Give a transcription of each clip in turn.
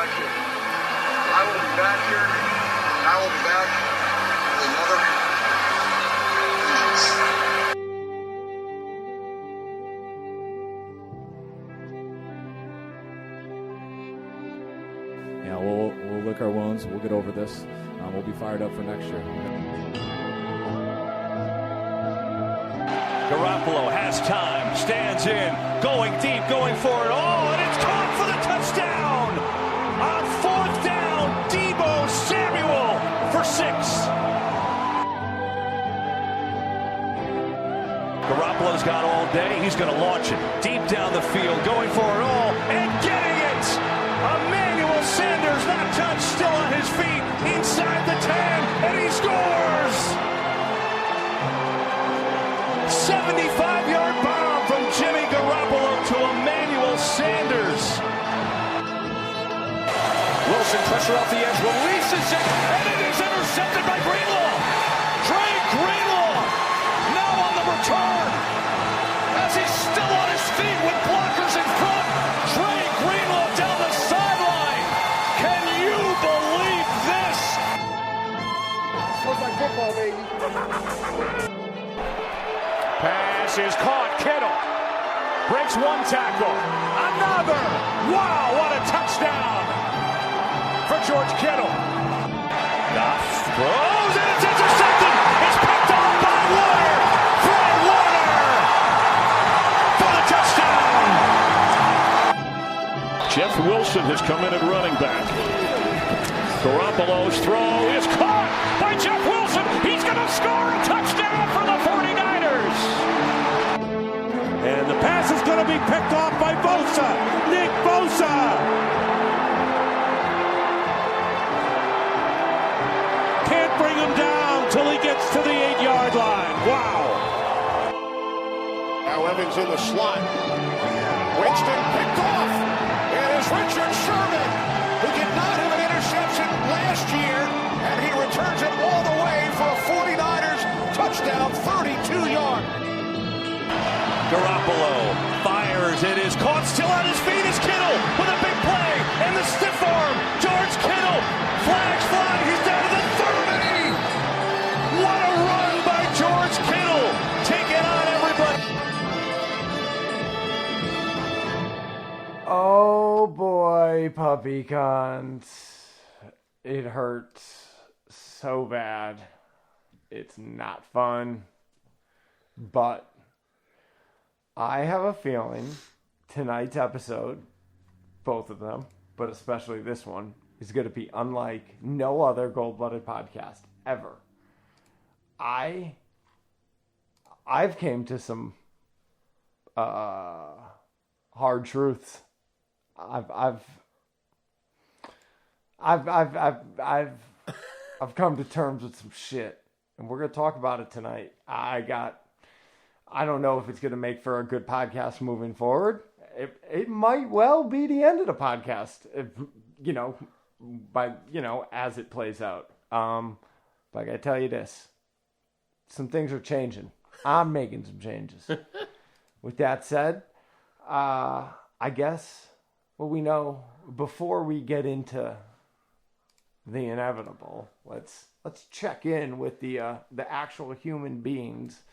got you. I will be back here. And I will be back with another vengeance. Yeah, we'll lick our wounds. We'll get over this. We'll be fired up for next year. Garoppolo has time, stands in, going deep, going for it all, and it's caught for the touchdown! On fourth down, Deebo Samuel for 6. Garoppolo's got all day. He's going to launch it deep down the field, going for it all, and getting it! Emmanuel Sanders, not touched, still on his feet, inside the 10, and he scores! 75-yard bomb from Jimmy Garoppolo to Emmanuel Sanders. Wilson, pressure off the edge, releases it, and it is intercepted by Greenlaw. Dre Greenlaw now on the return. As he's still on his feet with blockers in front, Dre Greenlaw down the sideline. Can you believe this? Looks like football, baby. Pass is caught. Kittle breaks one tackle. Another. Wow, what a touchdown for George Kittle. Goff throws and it's intercepted. It's picked off by Warner. Fred Warner for the touchdown. Jeff Wilson has come in at running back. Garoppolo's throw is caught by Jeff Wilson. He's going to score a touchdown for the 49ers. And the pass is going to be picked off by Bosa. Nick Bosa. Can't bring him down till he gets to the 8-yard line. Wow. Now Evans in the slot. Winston picked off. It is Richard Sherman, who did not have an interception last year, and he returns it all the way for a 49ers touchdown, 32-yard. Garoppolo fires. It is caught. Still on his feet is Kittle with a big play. And the stiff arm. George Kittle. Flags fly. He's down to the 30. What a run by George Kittle. Taking on everybody. Oh boy, puppy cons. It hurts so bad. It's not fun. But I have a feeling tonight's episode, both of them, but especially this one, is going to be unlike no other Gold Blooded podcast ever. I've came to some hard truths. I've come to terms with some shit, and we're going to talk about it tonight. I don't know if it's going to make for a good podcast moving forward. It might well be the end of the podcast, if, as it plays out. But I got to tell you this. Some things are changing. I'm making some changes. With that said, I guess what we know, before we get into the inevitable, let's check in with the actual human beings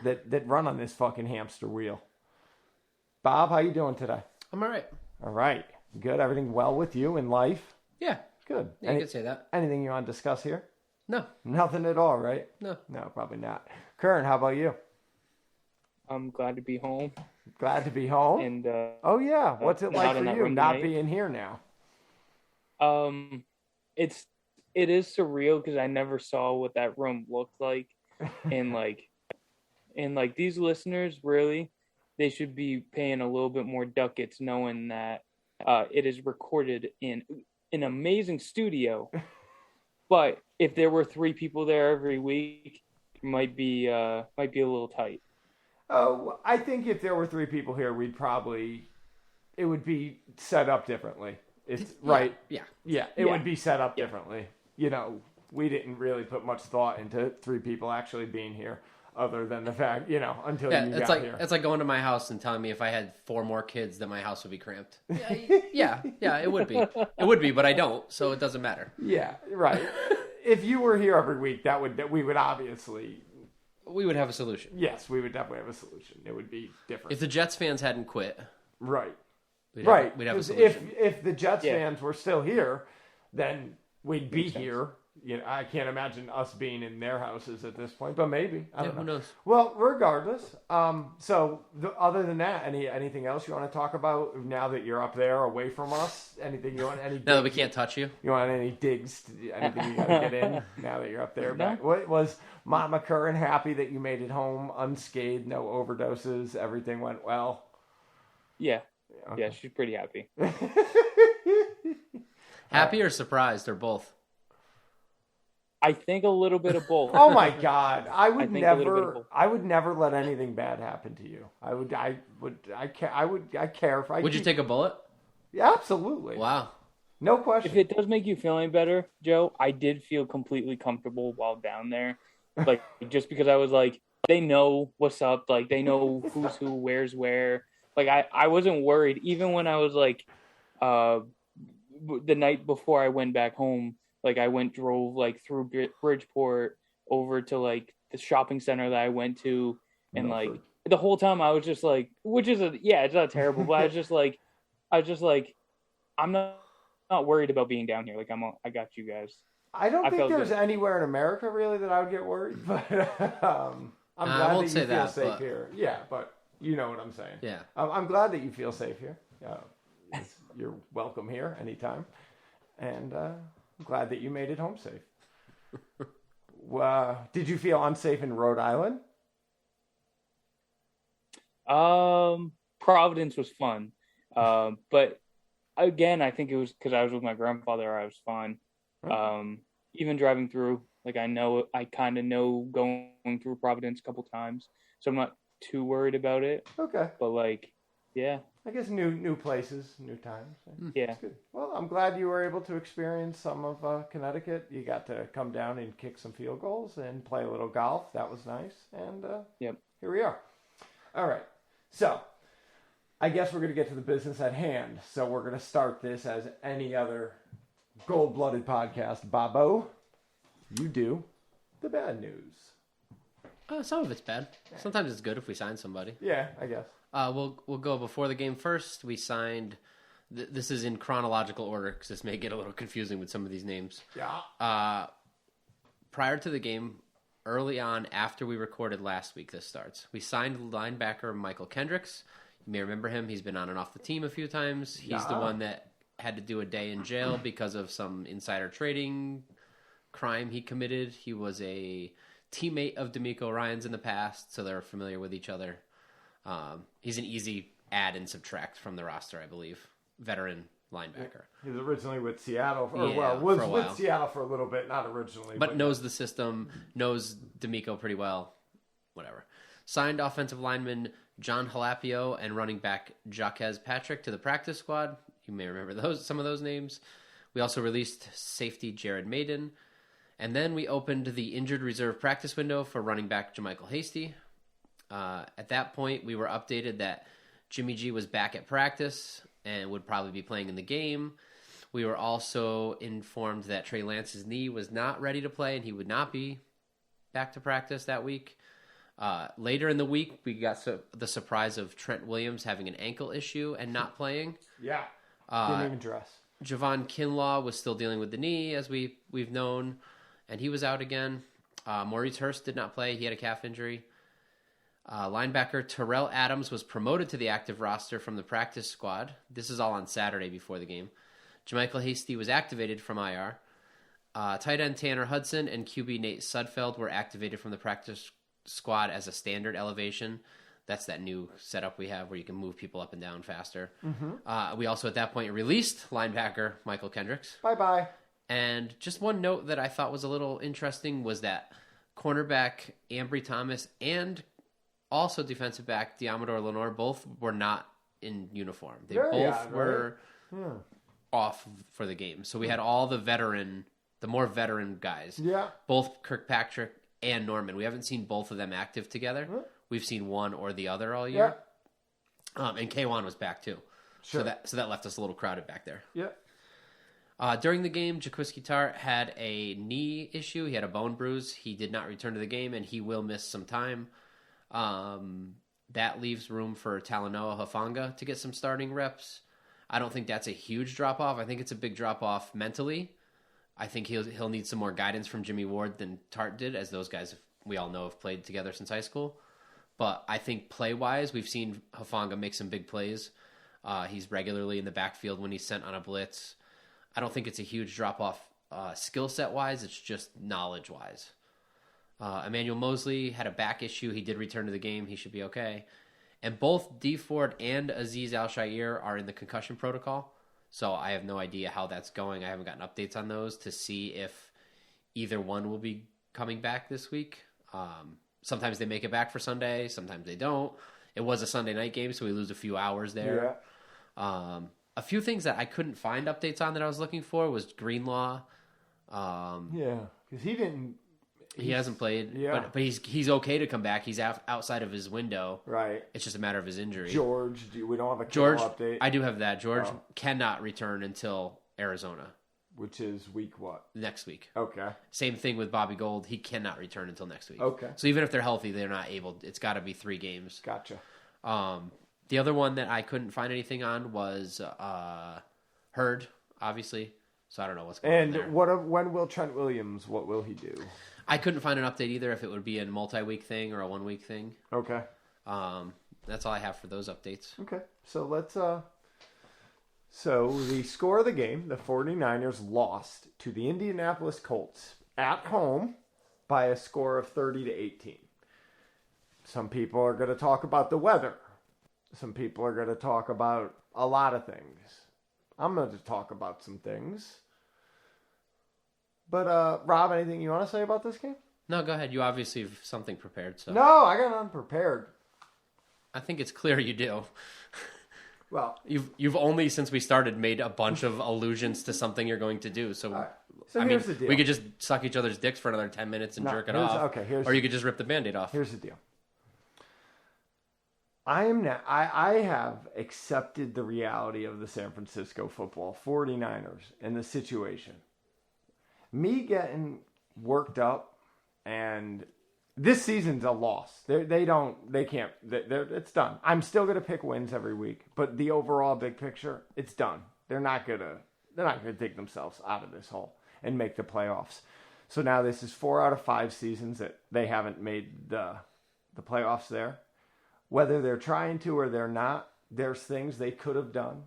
that run on this fucking hamster wheel. Bob, how you doing today? I'm all right. All right. Good. Everything well with you in life? Yeah. Good. Yeah, you could say that. Anything you want to discuss here? No. Nothing at all, right? No. No, probably not. Kern, how about you? I'm glad to be home. Glad to be home? And oh, yeah. What's it like for you not being here now? It is surreal because I never saw what that room looked like. And these listeners, really, they should be paying a little bit more ducats knowing that it is recorded in an amazing studio. But if there were 3 people there every week, it might be a little tight. Oh, I think if there were 3 people here, it would be set up differently. It's right. Yeah. It would be set up differently. We didn't really put much thought into 3 people actually being here. other than the fact, until Yeah, you it's got like here. it's like going to my house and telling me if I had 4 more kids, that my house would be cramped. Yeah, it would be. It would be, but I don't, so it doesn't matter. Yeah, right. If you were here every week, we would obviously, We would have a solution. yes, we would definitely have a solution. It would be different. If the Jets fans hadn't quit, Right. we'd Right. have a 'Cause solution. if the Jets Yeah. fans were still here, then we'd be here. I can't imagine us being in their houses at this point, but maybe. I don't know. who knows? Well, regardless, other than that, anything else you want to talk about now that you're up there away from us? Anything you want? Any Now that we can't touch you. you want any digs? Anything you got to get in now that you're up there? Back? What was Mama Curran happy that you made it home unscathed, no overdoses, everything went well? Yeah. Yeah, she's pretty happy. Happy or surprised or both? I think a little bit of both. Oh my God! I would think a little bit of never. both. I would never let anything bad happen to you. I care if I. Would you take a bullet? Yeah, absolutely. Wow. No question. If it does make you feel any better, Joe, I did feel completely comfortable while down there. Like, just because I was like, they know what's up. Like, they know who's who, where's where. Like, I wasn't worried. Even when I was like, the night before I went back home, like I drove like through Bridgeport over to like the shopping center that I went to. And like the whole time I was just like, it's not terrible, but I was just like, I'm not worried about being down here. Like I got you guys. I don't think felt there's good. anywhere in America really that I would get worried, but I'm glad won't that say you feel that, safe but- here. Yeah, but you know what I'm saying. Yeah. I'm glad that you feel safe here. You're welcome here anytime, and I'm glad that you made it home safe. Did you feel unsafe in Rhode Island? Providence was fun. But again, I think it was because I was with my grandfather. I was fine. Even driving through, like I kind of know going through Providence a couple times, so I'm not too worried about it. Okay. But like, yeah, I guess new places, new times. yeah. That's good. Well, I'm glad you were able to experience some of Connecticut. You got to come down and kick some field goals and play a little golf. That was nice. And Yep. here we are. All right. So I guess we're going to get to the business at hand. So we're going to start this as any other gold-blooded podcast. Bobo, you do the bad news. Some of it's bad. Sometimes it's good if we sign somebody. Yeah, I guess. We'll go before the game first. We signed. This is in chronological order because this may get a little confusing with some of these names. Yeah. Prior to the game, early on after we recorded last week, this starts. We signed linebacker Michael Kendricks. You may remember him. He's been on and off the team a few times. He's the one that had to do a day in jail because of some insider trading crime he committed. He was a teammate of D'Amico Ryans in the past, so they're familiar with each other. He's an easy add and subtract from the roster, I believe. Veteran linebacker. He was originally with Seattle, for a while. with Seattle for a little bit, not originally. But knows the system, knows D'Amico pretty well, whatever. Signed offensive lineman John Halapio and running back Jaquez Patrick to the practice squad. You may remember some of those names. We also released safety Jared Maiden. And then we opened the injured reserve practice window for running back JaMycal Hasty. At that point, we were updated that Jimmy G was back at practice and would probably be playing in the game. We were also informed that Trey Lance's knee was not ready to play and he would not be back to practice that week. Later in the week, we got the surprise of Trent Williams having an ankle issue and not playing. Yeah. Didn't even dress. Javon Kinlaw was still dealing with the knee, as we've known, and he was out again. Maurice Hurst did not play. He had a calf injury. Linebacker Terrell Adams was promoted to the active roster from the practice squad. This is all on Saturday before the game. JaMycal Hasty was activated from IR. Tight end Tanner Hudson and QB Nate Sudfeld were activated from the practice squad as a standard elevation. That's that new setup we have where you can move people up and down faster. Mm-hmm. We also at that point released linebacker Michael Kendricks. Bye-bye. And just one note that I thought was a little interesting was that cornerback Ambry Thomas and also defensive back Diamador Lenore both were not in uniform. They both were off for the game. So we had all the more veteran guys. Yeah. Both Kirkpatrick and Norman. We haven't seen both of them active together. Huh? We've seen one or the other all year. Yeah. And K1 was back too. Sure. So that left us a little crowded back there. Yeah. During the game, Jaquiski Tartt had a knee issue. He had a bone bruise. He did not return to the game, and he will miss some time. That leaves room for Talanoa Hufanga to get some starting reps. I don't think that's a huge drop-off. I think it's a big drop-off mentally. I think he'll need some more guidance from Jimmy Ward than Tartt did, as those guys, we all know, have played together since high school. But I think play-wise, we've seen Hufanga make some big plays. He's regularly in the backfield when he's sent on a blitz. I don't think it's a huge drop-off skill set-wise. It's just knowledge-wise. Emmanuel Mosley had a back issue. He did return to the game. He should be okay. And both D Ford and Aziz Al-Shair are in the concussion protocol. So I have no idea how that's going. I haven't gotten updates on those to see if either one will be coming back this week. Sometimes they make it back for Sunday. Sometimes they don't. It was a Sunday night game, so we lose a few hours there. Yeah. A few things that I couldn't find updates on that I was looking for was Greenlaw. Yeah, because he hasn't played, Yeah. but he's okay to come back. He's outside of his window. Right. It's just a matter of his injury. George, we don't have a George update. I do have that. George cannot return until Arizona. Which is week what? Next week. Okay. Same thing with Bobby Gold. He cannot return until next week. Okay. So even if they're healthy, they're not able. It's got to be 3 games. Gotcha. The other one that I couldn't find anything on was Hurd, obviously. So I don't know what's going on there. And when will Trent Williams, what will he do? I couldn't find an update either if it would be a multi-week thing or a 1-week thing. Okay. That's all I have for those updates. Okay. So let's so the score of the game, the 49ers lost to the Indianapolis Colts at home by a score of 30-18. Some people are going to talk about the weather. Some people are going to talk about a lot of things. I'm going to talk about some things. But, Rob, anything you want to say about this game? No, go ahead. You obviously have something prepared. So No, I got unprepared. I think it's clear you do. Well, You've only, since we started, made a bunch of allusions to something you're going to do. So, right. So I here's mean, the deal. we could just suck each other's dicks for another 10 minutes and No, jerk it here's- off. okay, here's- or you could just rip the Band-Aid off. Here's the deal. I have accepted the reality of the San Francisco football 49ers and the situation. Me getting worked up, and this season's a loss. It's done. I'm still gonna pick wins every week, but the overall big picture, it's done. They're not gonna dig themselves out of this hole and make the playoffs. So now this is 4 out of 5 seasons that they haven't made the playoffs there. Whether they're trying to or they're not, there's things they could have done.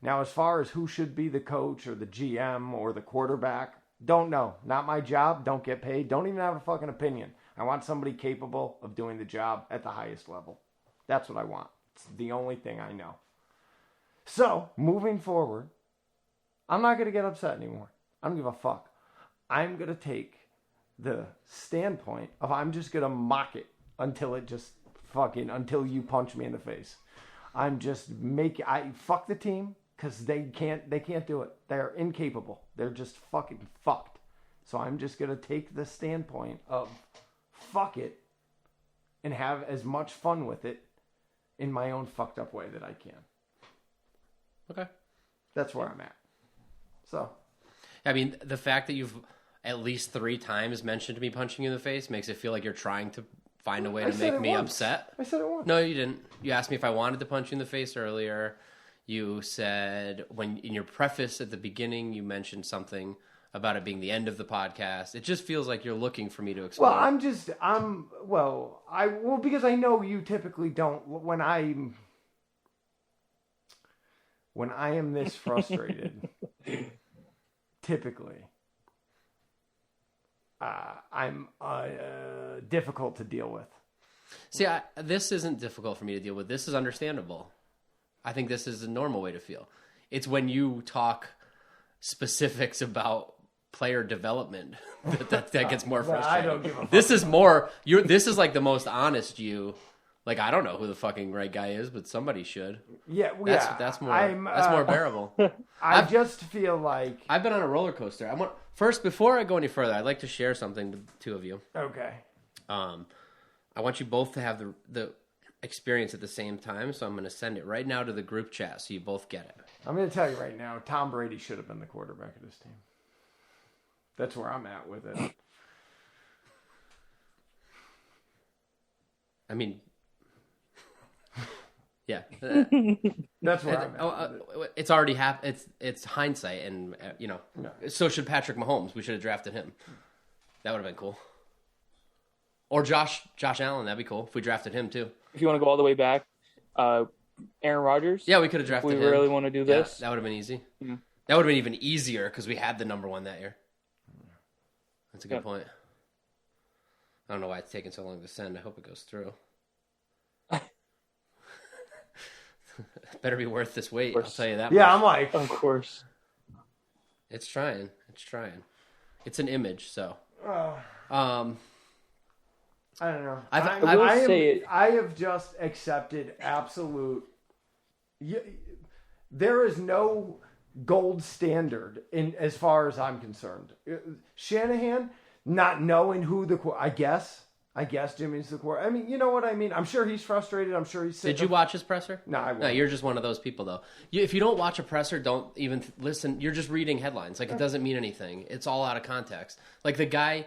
Now, as far as who should be the coach or the GM or the quarterback, don't know. Not my job. Don't get paid. Don't even have a fucking opinion. I want somebody capable of doing the job at the highest level. That's what I want. It's the only thing I know. So, moving forward, I'm not going to get upset anymore. I don't give a fuck. I'm going to take the standpoint of I'm just going to mock it until you punch me in the face. Fuck the team because they can't do it. They're incapable. They're just fucking fucked. So I'm just going to take the standpoint of fuck it and have as much fun with it in my own fucked up way that I can. Okay. That's where I'm at. So. I mean, the fact that you've at least 3 times mentioned me punching you in the face makes it feel like you're trying to find a way to make me upset. I said it once. No, you didn't. You asked me if I wanted to punch you in the face earlier. You said, when in your preface at the beginning, you mentioned something about it being the end of the podcast. It just feels like you're looking for me to explode. Because I know you typically don't. When I am this frustrated, typically, I'm difficult to deal with. See, this isn't difficult for me to deal with. This is understandable. I think this is a normal way to feel. It's when you talk specifics about player development that gets more frustrating. I don't give a fuck. This is more. This is like the most honest you. Like, I don't know who the fucking right guy is, but somebody should. Yeah, that's more bearable. I just feel like I've been on a roller coaster. First, before I go any further, I'd like to share something with the two of you. Okay. I want you both to have the experience at the same time, so I'm going to send it right now to the group chat so you both get it. I'm going to tell you right now, Tom Brady should have been the quarterback of this team. That's where I'm at with it. I mean, yeah. That's where I'm at. It's already happened. It's hindsight, and so should Patrick Mahomes. We should have drafted him. That would have been cool. Or Josh Allen. That'd be cool if we drafted him too. If you want to go all the way back, Aaron Rodgers. Yeah, we could have drafted him. We really want to do this. That would have been easy. Mm-hmm. That would have been even easier because we had the number 1 that year. That's a good point. I don't know why it's taking so long to send. I hope it goes through. Better be worth this wait. I'll tell you that. Yeah, much. I'm like, of course. It's trying. It's an image, so. I don't know. I have just accepted absolute. There is no gold standard in as far as I'm concerned. Shanahan not knowing who I guess Jimmy's the quarterback. I mean, you know what I mean. I'm sure he's frustrated. I'm sure he's sick. Did you watch his presser? No, I won't. No, you're just one of those people, though. If you don't watch a presser, don't even listen. You're just reading headlines. Like, it doesn't mean anything. It's all out of context. Like, the guy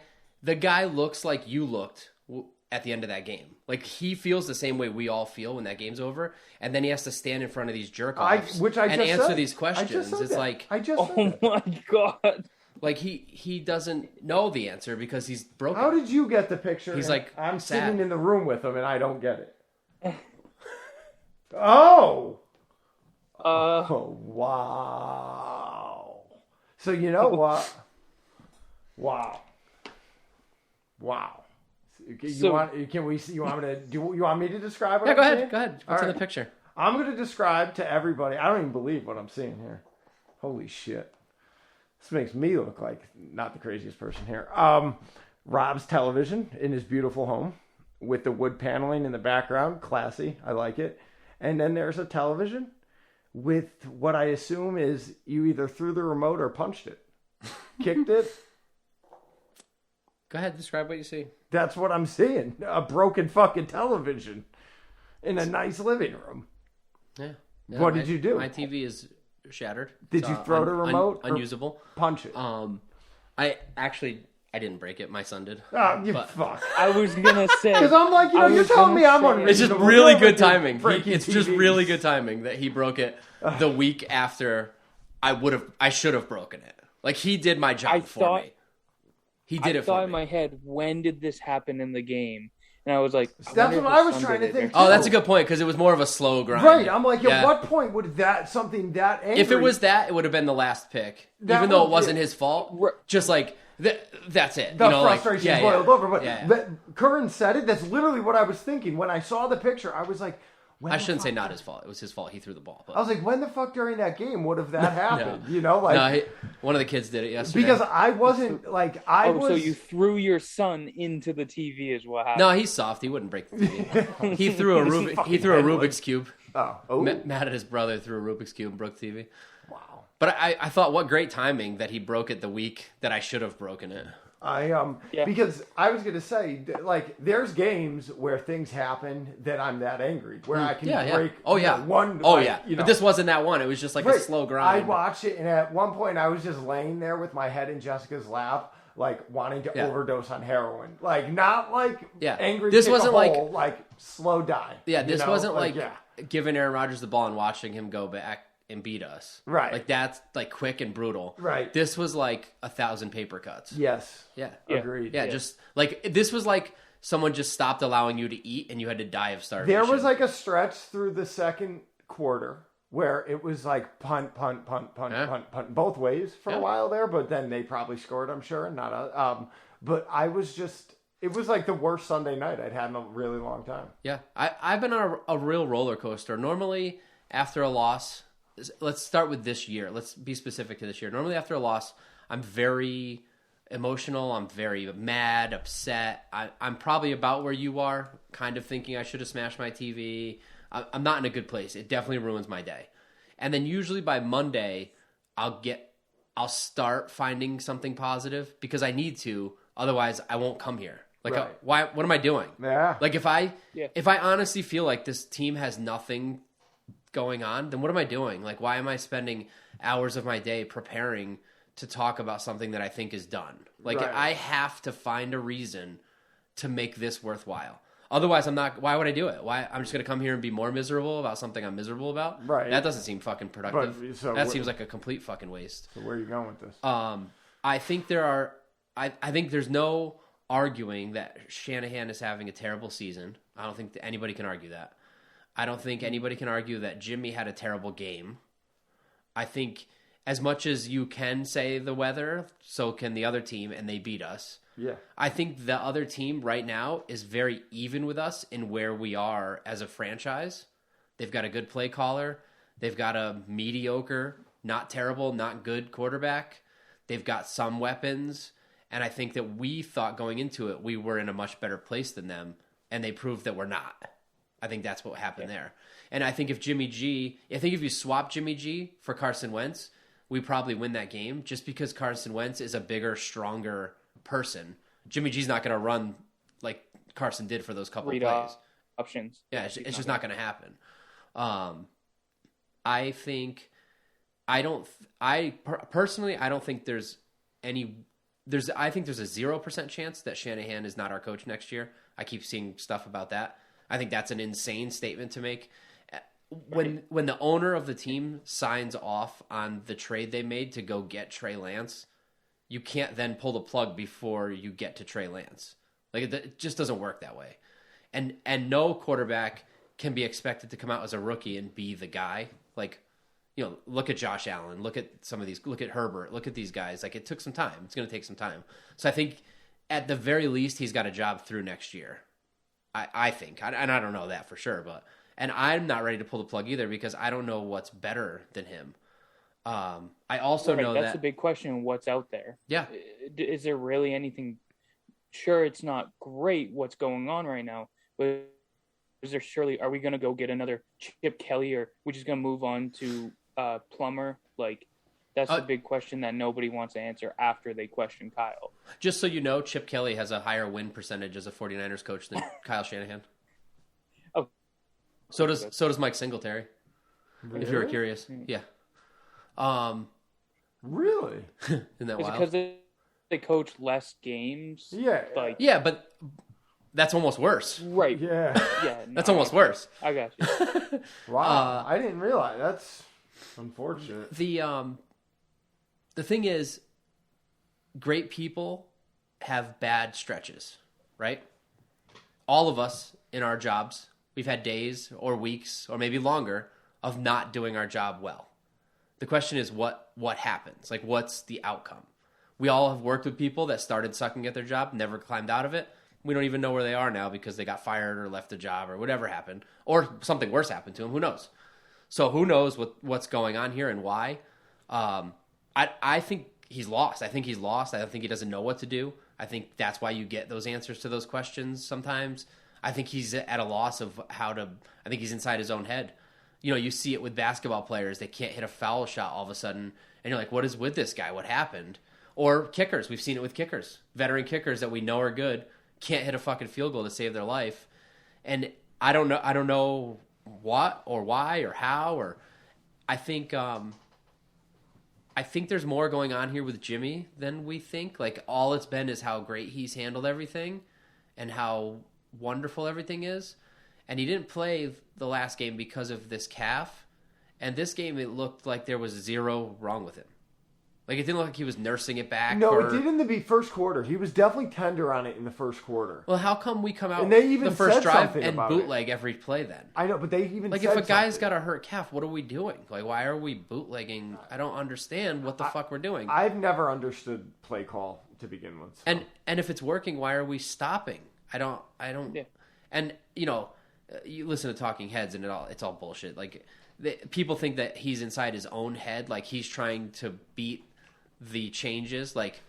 looks like you looked at the end of that game. Like, he feels the same way we all feel when that game's over, and then he has to stand in front of these jerk-offs and answer these questions. It's like, oh my God. Like, he doesn't know the answer because he's broken. How did you get the picture? He's like, I'm sad. sitting in the room with him and I don't get it. Oh, wow. So you know what? Wow. You want me to describe what Yeah, I'm go ahead. seeing? Go ahead. What's in the picture? I'm going to describe to everybody. I don't even believe what I'm seeing here. Holy shit. This makes me look like not the craziest person here. Rob's television in his beautiful home with the wood paneling in the background. Classy. I like it. And then there's a television with what I assume is you either threw the remote or punched it. Kicked it. Go ahead. Describe what you see. That's what I'm seeing. A broken fucking television in a nice living room. Yeah. No, what did you do? My TV is shattered. Did you throw the remote? Unusable. Punch it. I didn't break it. My son did. Oh, you fuck. I was gonna say because I'm like, you're telling me I'm unreasonable. It's just really good timing. It's TVs. just really good timing that he broke it the week after I should have broken it. Like, he did my job for me. He did it for me. I thought in my head, when did this happen in the game? And I was like, that's what I was trying to think. Oh, that's a good point because it was more of a slow grind. Right. I'm like, at what point would something that angry? If it was that, it would have been the last pick, even though it wasn't his fault. Just like that's it. The frustration boiled over. But Curran said it. That's literally what I was thinking when I saw the picture. I was like, I shouldn't say not his fault. It was his fault. He threw the ball. But. I was like, when the fuck during that game would have that happened? You know, like one of the kids did it yesterday. Because I wasn't like So you threw your son into the TV is what happened. No, he's soft. He wouldn't break the TV. He threw a Rubik's cube. Oh. Matt and his brother threw a Rubik's cube and broke the TV. Wow. But I thought, what great timing that he broke it the week that I should have broken it. Because I was going to say, like, there's games where things happen that I'm that angry, where I can break one. But this wasn't that one. It was just like a slow grind. I watched it, and at one point I was just laying there with my head in Jessica's lap, like, wanting to overdose on heroin. Like, not like angry. This wasn't like slow die. Yeah, this wasn't like giving Aaron Rodgers the ball and watching him go back and beat us. Right. Like, that's like quick and brutal. Right. This was like 1,000 paper cuts. Yes. Yeah. Agreed. Yeah, just like this was like someone just stopped allowing you to eat and you had to die of starvation. There was like a stretch through the second quarter where it was like punt both ways for a while there, but then they probably scored, I'm sure. But I was just, it was like the worst Sunday night I'd had in a really long time. Yeah. I've been on a real roller coaster. Normally after a loss, let's start with this year. Let's be specific to this year. Normally after a loss, I'm very emotional. I'm very mad, upset. I'm probably about where you are, kind of thinking I should have smashed my TV. I'm not in a good place. It definitely ruins my day. And then usually by Monday, I'll get I'll start finding something positive because I need to. Otherwise, I won't come here. Like, Right. why? What am I doing? Yeah. Like, if I honestly feel like this team has nothing going on, then what am I doing? Like, why am I spending hours of my day preparing to talk about something that I think is done? Like, Right. I have to find a reason to make this worthwhile. Otherwise, I'm not. Why would I do it? Why? I'm just going to come here and be more miserable about something I'm miserable about. Right. That doesn't seem fucking productive. But, so that what- seems like a complete fucking waste. So where are you going with this? I think there are. I think there's no arguing that Shanahan is having a terrible season. I don't think that anybody can argue that. I don't think anybody can argue that Jimmy had a terrible game. I think as much as you can say the weather, so can the other team, and they beat us. Yeah. I think the other team right now is very even with us in where we are as a franchise. They've got a good play caller. They've got a mediocre, not terrible, not good quarterback. They've got some weapons. And I think that we thought going into it, we were in a much better place than them. And they proved that we're not. I think that's what happened there. And I think if you swap Jimmy G for Carson Wentz, we probably win that game just because Carson Wentz is a bigger, stronger person. Jimmy G's not going to run like Carson did for those couple of plays. Options. Yeah, it's just not going to happen. I personally don't think there's any. I think there's a 0% chance that Shanahan is not our coach next year. I keep seeing stuff about that. I think that's an insane statement to make. When the owner of the team signs off on the trade they made to go get Trey Lance, you can't then pull the plug before you get to Trey Lance. Like it just doesn't work that way. And no quarterback can be expected to come out as a rookie and be the guy. Like, you know, look at Josh Allen, look at some of these, look at Herbert, look at these guys. Like, it took some time. It's going to take some time. So I think at the very least, he's got a job through next year. I think. And I don't know that for sure, and I'm not ready to pull the plug either because I don't know what's better than him. I also know that's a big question. What's out there? Yeah. Is there really anything? Sure, it's not great what's going on right now, but is there surely? Are we going to go get another Chip Kelly, or we just going to move on to Plummer? Like, that's the big question that nobody wants to answer after they question Kyle. Just so you know, Chip Kelly has a higher win percentage as a 49ers coach than Kyle Shanahan. Oh, so does Mike Singletary. Really? If you were curious, yeah. Really? Isn't that Is it wild? because they coach less games? Yeah. Like, Yeah, but that's almost worse. right. Yeah. Yeah. No, That's almost worse. I got you. Wow. I didn't realize. That's unfortunate. The thing is, great people have bad stretches, right? All of us in our jobs, we've had days or weeks or maybe longer of not doing our job well. The question is what happens? Like, what's the outcome? We all have worked with people that started sucking at their job, never climbed out of it. We don't even know where they are now because they got fired or left a job or whatever happened, or something worse happened to them. Who knows? So who knows what's going on here and why? I think he's lost. I think he's lost. I don't think he doesn't know what to do. I think that's why you get those answers to those questions sometimes. I think he's at a loss of I think he's inside his own head. You know, you see it with basketball players. They can't hit a foul shot all of a sudden. And you're like, what is with this guy? What happened? Or kickers. We've seen it with kickers. Veteran kickers that we know are good can't hit a fucking field goal to save their life. And I don't know what or why or how, or I think there's more going on here with Jimmy than we think. Like, all it's been is how great he's handled everything and how wonderful everything is. And he didn't play the last game because of this calf. And this game, it looked like there was zero wrong with him. Like, it didn't look like he was nursing it back. No, it did in the first quarter. He was definitely tender on it in the first quarter. Well, how come we come out And they even the first said drive something and about bootleg every play then? I know, but they even Like, said if a guy's something. got a hurt calf, what are we doing? Like, why are we bootlegging? I don't understand what the fuck we're doing. I've never understood play call to begin with. So. And if it's working, why are we stopping? I don't. Yeah. And you know, you listen to Talking Heads, and it's all bullshit. Like, people think that he's inside his own head, like he's trying to beat the changes. Like,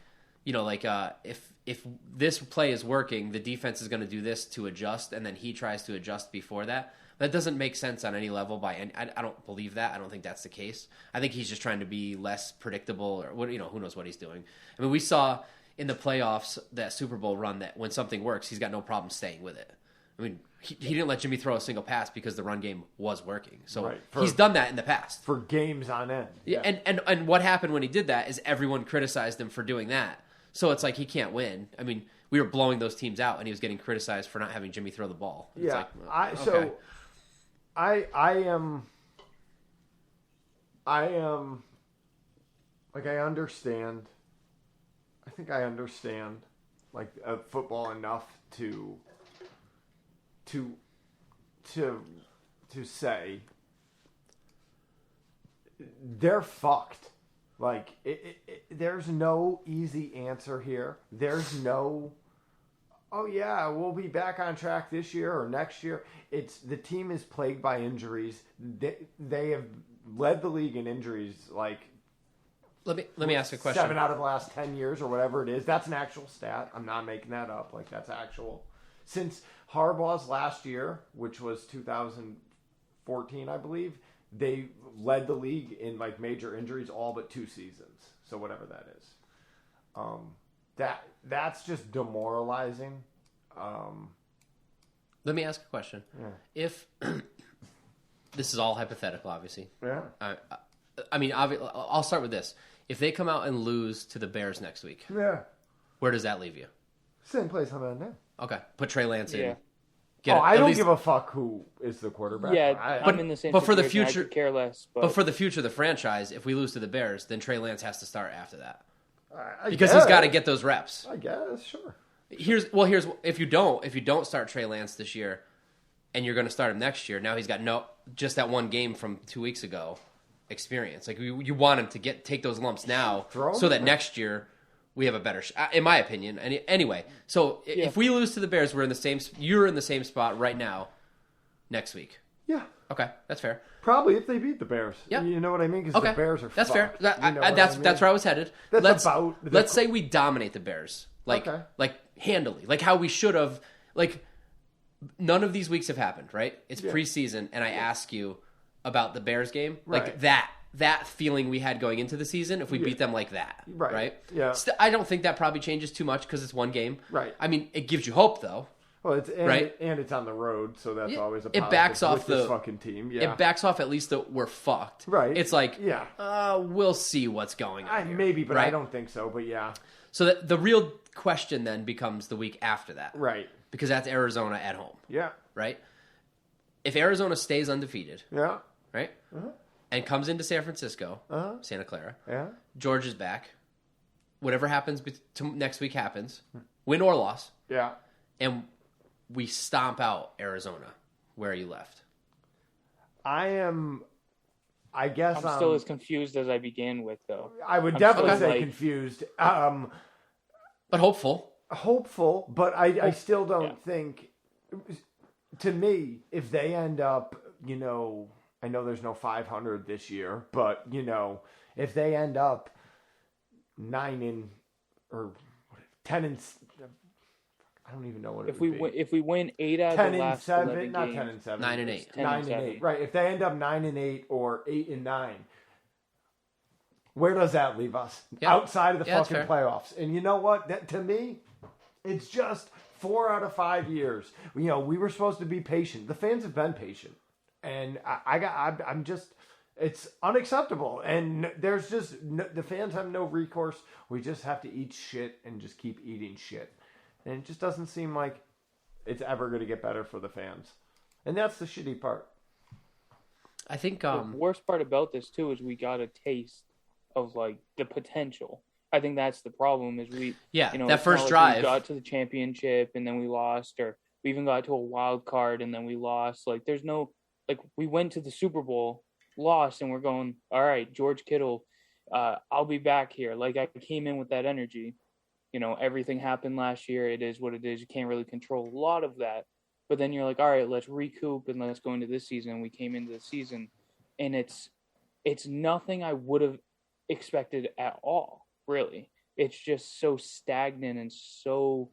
you know, like if this play is working, the defense is going to do this to adjust, and then he tries to adjust before that. That doesn't make sense on any level. I don't believe that. I don't think that's the case. I think he's just trying to be less predictable, or who knows what he's doing. I mean, we saw in the playoffs that Super Bowl run that when something works, he's got no problem staying with it. I mean, he didn't let Jimmy throw a single pass because the run game was working. So he's done that in the past for games on end. Yeah. And what happened when he did that is everyone criticized him for doing that. So it's like he can't win. I mean, we were blowing those teams out, and he was getting criticized for not having Jimmy throw the ball. It's yeah, like, okay. I understand. I think I understand football enough to say they're fucked. There's no easy answer here. There's no, oh yeah, we'll be back on track this year or next year. It's the team is plagued by injuries. They have led the league in injuries. Let me ask a question. 7 out of the last 10 years or whatever it is. That's an actual stat. I'm not making that up. That's actual. Since Harbaugh's last year, which was 2014, I believe, they led the league in major injuries all but 2 seasons. So whatever that is. That's just demoralizing. Let me ask a question. Yeah. If this is all hypothetical, obviously. Yeah. I mean, I'll start with this. If they come out and lose to the Bears next week, yeah, where does that leave you? Same place I'm at now. Okay, put Trey Lance in. Yeah. I don't give a fuck who is the quarterback. Yeah, I'm in the same. But for the future, I could care less. But for the future of the franchise, if we lose to the Bears, then Trey Lance has to start after that because he's got to get those reps. I guess, sure. Here's if you don't start Trey Lance this year, and you're going to start him next year, now he's got just that one game from 2 weeks ago experience. You want him to take those lumps now, so that next year we have a better, in my opinion. Anyway, so if we lose to the Bears, you're in the same spot right now. Next week, yeah, okay, that's fair. Probably if they beat the Bears, yeah, you know what I mean? Because the Bears are that's fucked. fair. That's where I was headed. Let's say we dominate the Bears, like handily, like how we should have. None of these weeks have happened, right? It's preseason, and I ask you about the Bears game, that feeling we had going into the season, if we beat them like that, right? Yeah. I don't think that probably changes too much because it's one game. Right. I mean, it gives you hope, though. Well, right? And it's on the road, so that's always a positive. It backs off this fucking team. Yeah. It backs off at least that we're fucked. Right. It's we'll see what's going on here, maybe, but right? I don't think so, but yeah. So the real question then becomes the week after that. Right. Because that's Arizona at home. Yeah. Right? If Arizona stays undefeated. Yeah. Right? Uh-huh. And comes into San Francisco, Santa Clara. Yeah. George is back. Whatever happens next week happens. Win or loss. Yeah. And we stomp out Arizona where you left. I'm still as confused as I began with, though. I would definitely say confused. But hopeful. Hopeful, but I still don't think... To me, if they end up, I know there's no 500 this year, but, if they end up 10 and... I don't even know what it would be. If we win 8 out of the last 11 not games, 10 and 7. 9 and 8. 9 and 8. Right. If they end up 9 and 8 or 8 and 9, where does that leave us? Outside of the fucking playoffs. And you know what? To me, it's just 4 out of 5 years. We were supposed to be patient. The fans have been patient. And I'm just... It's unacceptable, and there's just the fans have no recourse. We just have to eat shit and just keep eating shit, and it just doesn't seem like it's ever going to get better for the fans, and that's the shitty part. I think the worst part about this too is we got a taste of the potential. I think that's the problem. Is that first drive we got to the championship and then we lost, or we even got to a wild card and then we lost. There's no we went to the Super Bowl. Lost, and we're going, all right, George Kittle, I'll be back here. I came in with that energy. Everything happened last year. It is what it is. You can't really control a lot of that. But then you're like, all right, let's recoup and let's go into this season. And we came into the season, and it's nothing I would have expected at all, really. It's just so stagnant and so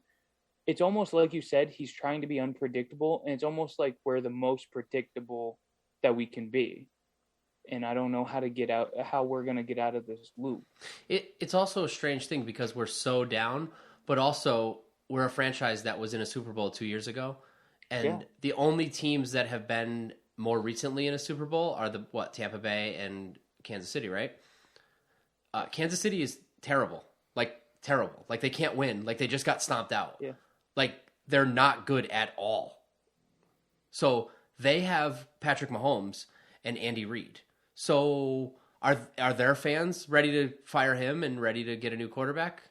it's almost like you said, he's trying to be unpredictable, and it's almost like we're the most predictable that we can be. And I don't know how we're going to get out of this loop. It's also a strange thing because we're so down, but also we're a franchise that was in a Super Bowl 2 years ago. And the only teams that have been more recently in a Super Bowl are Tampa Bay and Kansas City, right? Kansas City is terrible. Terrible. Like, they can't win. Like, they just got stomped out. Yeah. Like, they're not good at all. So they have Patrick Mahomes and Andy Reid. So are their fans ready to fire him and ready to get a new quarterback?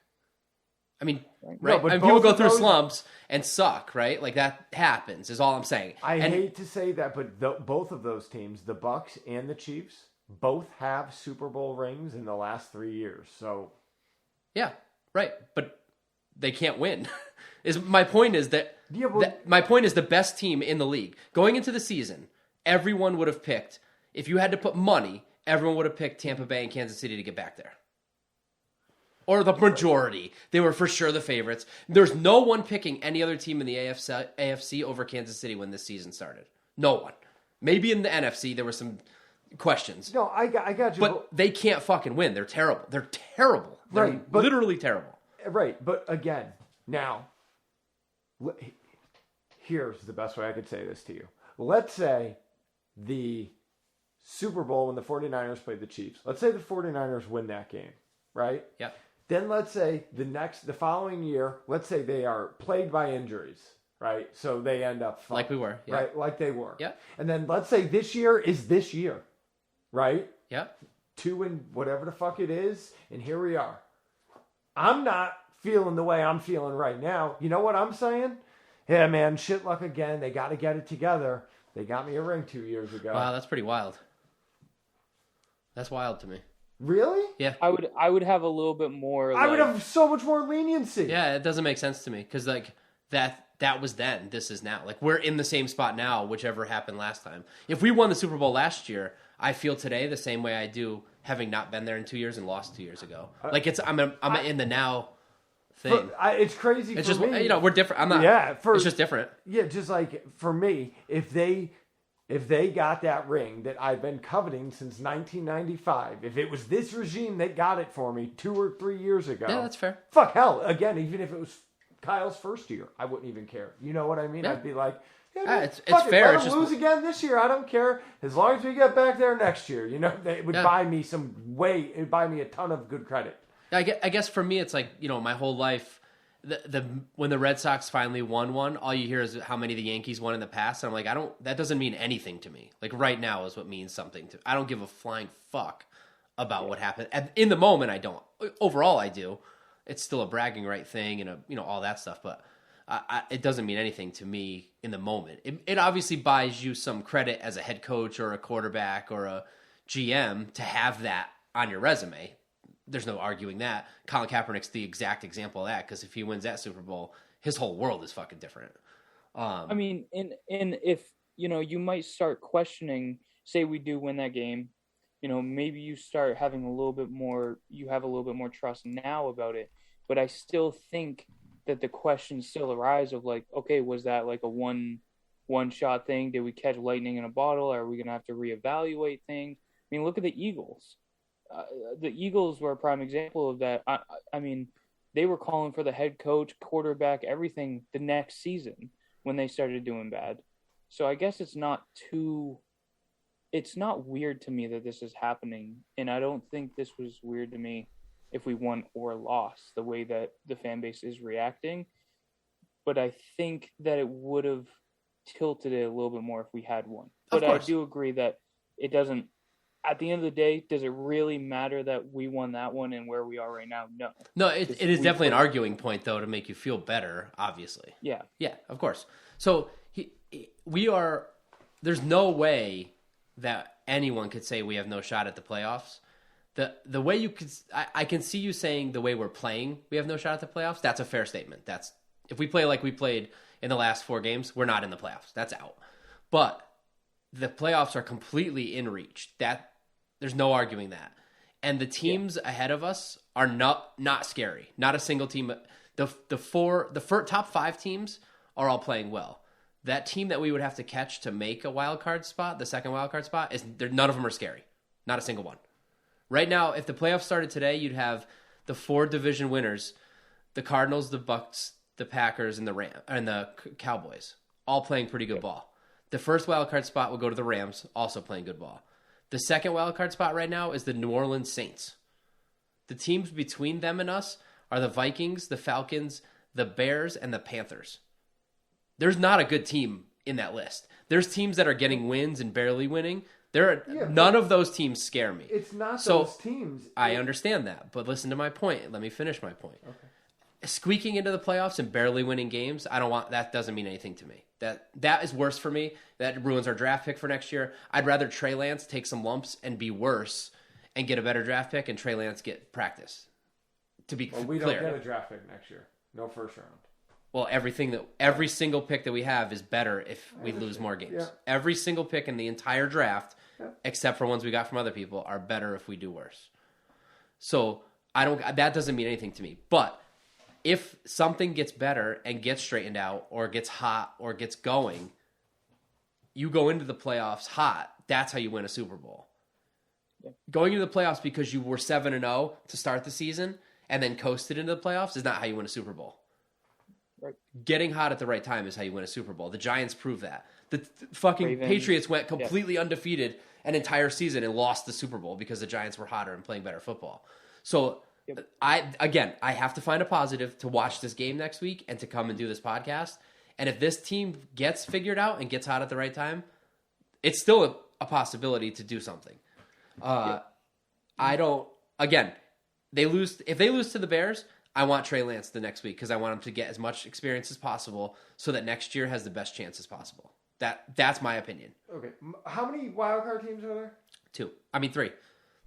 I mean, right? but and people go both through of those- slumps and suck, right? Like, that happens, is all I'm saying. I hate to say that, but both of those teams, the Bucks and the Chiefs, both have Super Bowl rings in the last 3 years. So, Yeah, right. But they can't win. My point is that my point is the best team in the league going into the season. Everyone would have picked. If you had to put money, everyone would have picked Tampa Bay and Kansas City to get back there. Or the majority. They were for sure the favorites. There's no one picking any other team in the AFC over Kansas City when this season started. No one. Maybe in the NFC there were some questions. no, I got you. But they can't fucking win. They're terrible. They're terrible. They're Right, but- literally terrible. Right, but again, now, here's the best way I could say this to you. Let's say the Super Bowl when the 49ers played the Chiefs. Let's say the 49ers win that game, right? Yep. Then let's say the following year, let's say they are plagued by injuries, right? So they end up fucked, Like we were, yeah. right? Like they were. Yeah. And then let's say this year is this year, right? Yep. 2 and whatever the fuck it is, and here we are. I'm not feeling the way I'm feeling right now. You know what I'm saying? Yeah, man, shit luck again. They got to get it together. They got me a ring 2 years ago. Wow, that's pretty wild. That's wild to me. Really? Yeah. I would have a little bit more. I would have so much more leniency. Yeah, it doesn't make sense to me because like that was then. This is now. Like we're in the same spot now, whichever happened last time. If we won the Super Bowl last year, I feel today the same way I do having not been there in 2 years and lost 2 years ago. Like I'm in the now thing. It's crazy. It's for just me. we're different. I'm not. Yeah, it's just different. Yeah, just like for me, if they got that ring that I've been coveting since 1995, if it was this regime that got it for me 2 or 3 years ago, Yeah, that's fair. Fuck hell, again, even if it was Kyle's first year, I wouldn't even care. You know what I mean? Yeah. I'd be like, yeah, Yeah, man, it's fuck it, fair. Let It's them just- lose again this year. I don't care as long as we get back there next year. You know, it would Yeah. buy me it'd buy me a ton of good credit. I guess for me, it's like my whole life. When the Red Sox finally won one, all you hear is how many the Yankees won in the past, and I'm like, that doesn't mean anything to me. Like right now is what means something to. I don't give a flying fuck about what happened in the moment. I don't. Overall, I do. It's still a bragging right thing and all that stuff, but it doesn't mean anything to me in the moment. It obviously buys you some credit as a head coach or a quarterback or a GM to have that on your resume. There's no arguing that. Colin Kaepernick's the exact example of that because if he wins that Super Bowl, his whole world is fucking different. I mean, and if you might start questioning. Say we do win that game, maybe you start having a little bit more. You have a little bit more trust now about it. But I still think that the questions still arise of like, okay, was that like a one shot thing? Did we catch lightning in a bottle? Are we gonna have to reevaluate things? I mean, look at the Eagles. The Eagles were a prime example of that. I mean, they were calling for the head coach, quarterback, everything the next season when they started doing bad. So I guess it's not weird to me that this is happening. And I don't think this was weird to me if we won or lost, the way that the fan base is reacting. But I think that it would have tilted it a little bit more if we had won. But I do agree that it doesn't. At the end of the day, does it really matter that we won that one and where we are right now? No. No, it is definitely an arguing point, though, to make you feel better, obviously. Yeah. Yeah, of course. So there's no way that anyone could say we have no shot at the playoffs. The way you could, I can see you saying the way we're playing, we have no shot at the playoffs. That's a fair statement. If we play like we played in the last 4 games, we're not in the playoffs. That's out. But the playoffs are completely in reach. There's no arguing that. And the teams ahead of us are not scary. Not a single team. top 5 teams are all playing well. That team that we would have to catch to make a wild card spot, the second wild card spot, none of them are scary. Not a single one. Right now, if the playoffs started today, you'd have the 4 division winners, the Cardinals, the Bucks, the Packers, and the Cowboys, all playing pretty good ball. The first wild card spot would go to the Rams, also playing good ball. The second wild card spot right now is the New Orleans Saints. The teams between them and us are the Vikings, the Falcons, the Bears, and the Panthers. There's not a good team in that list. There's teams that are getting wins and barely winning. None of those teams scare me. It's not those teams. I understand that, but listen to my point. Let me finish my point. Okay. Squeaking into the playoffs and barely winning games, that doesn't mean anything to me. That is worse for me. That ruins our draft pick for next year. I'd rather Trey Lance take some lumps and be worse and get a better draft pick, and Trey Lance get practice. To be clear, we don't get a draft pick next year. No first round. Well, every single pick that we have is better if we lose more games. Yeah. Every single pick in the entire draft, except for ones we got from other people, are better if we do worse. So that doesn't mean anything to me. But if something gets better and gets straightened out or gets hot or gets going, you go into the playoffs hot. That's how you win a Super Bowl. Yeah. Going into the playoffs because you were 7-0 to start the season and then coasted into the playoffs is not how you win a Super Bowl. Right. Getting hot at the right time is how you win a Super Bowl. The Giants prove that. The fucking Ravens. Patriots went completely undefeated an entire season and lost the Super Bowl because the Giants were hotter and playing better football. So I have to find a positive to watch this game next week and to come and do this podcast. And if this team gets figured out and gets hot at the right time, it's still a possibility to do something. If they lose to the Bears, I want Trey Lance the next week because I want him to get as much experience as possible so that next year has the best chances possible. That's my opinion. Okay. How many wildcard teams are there? 3.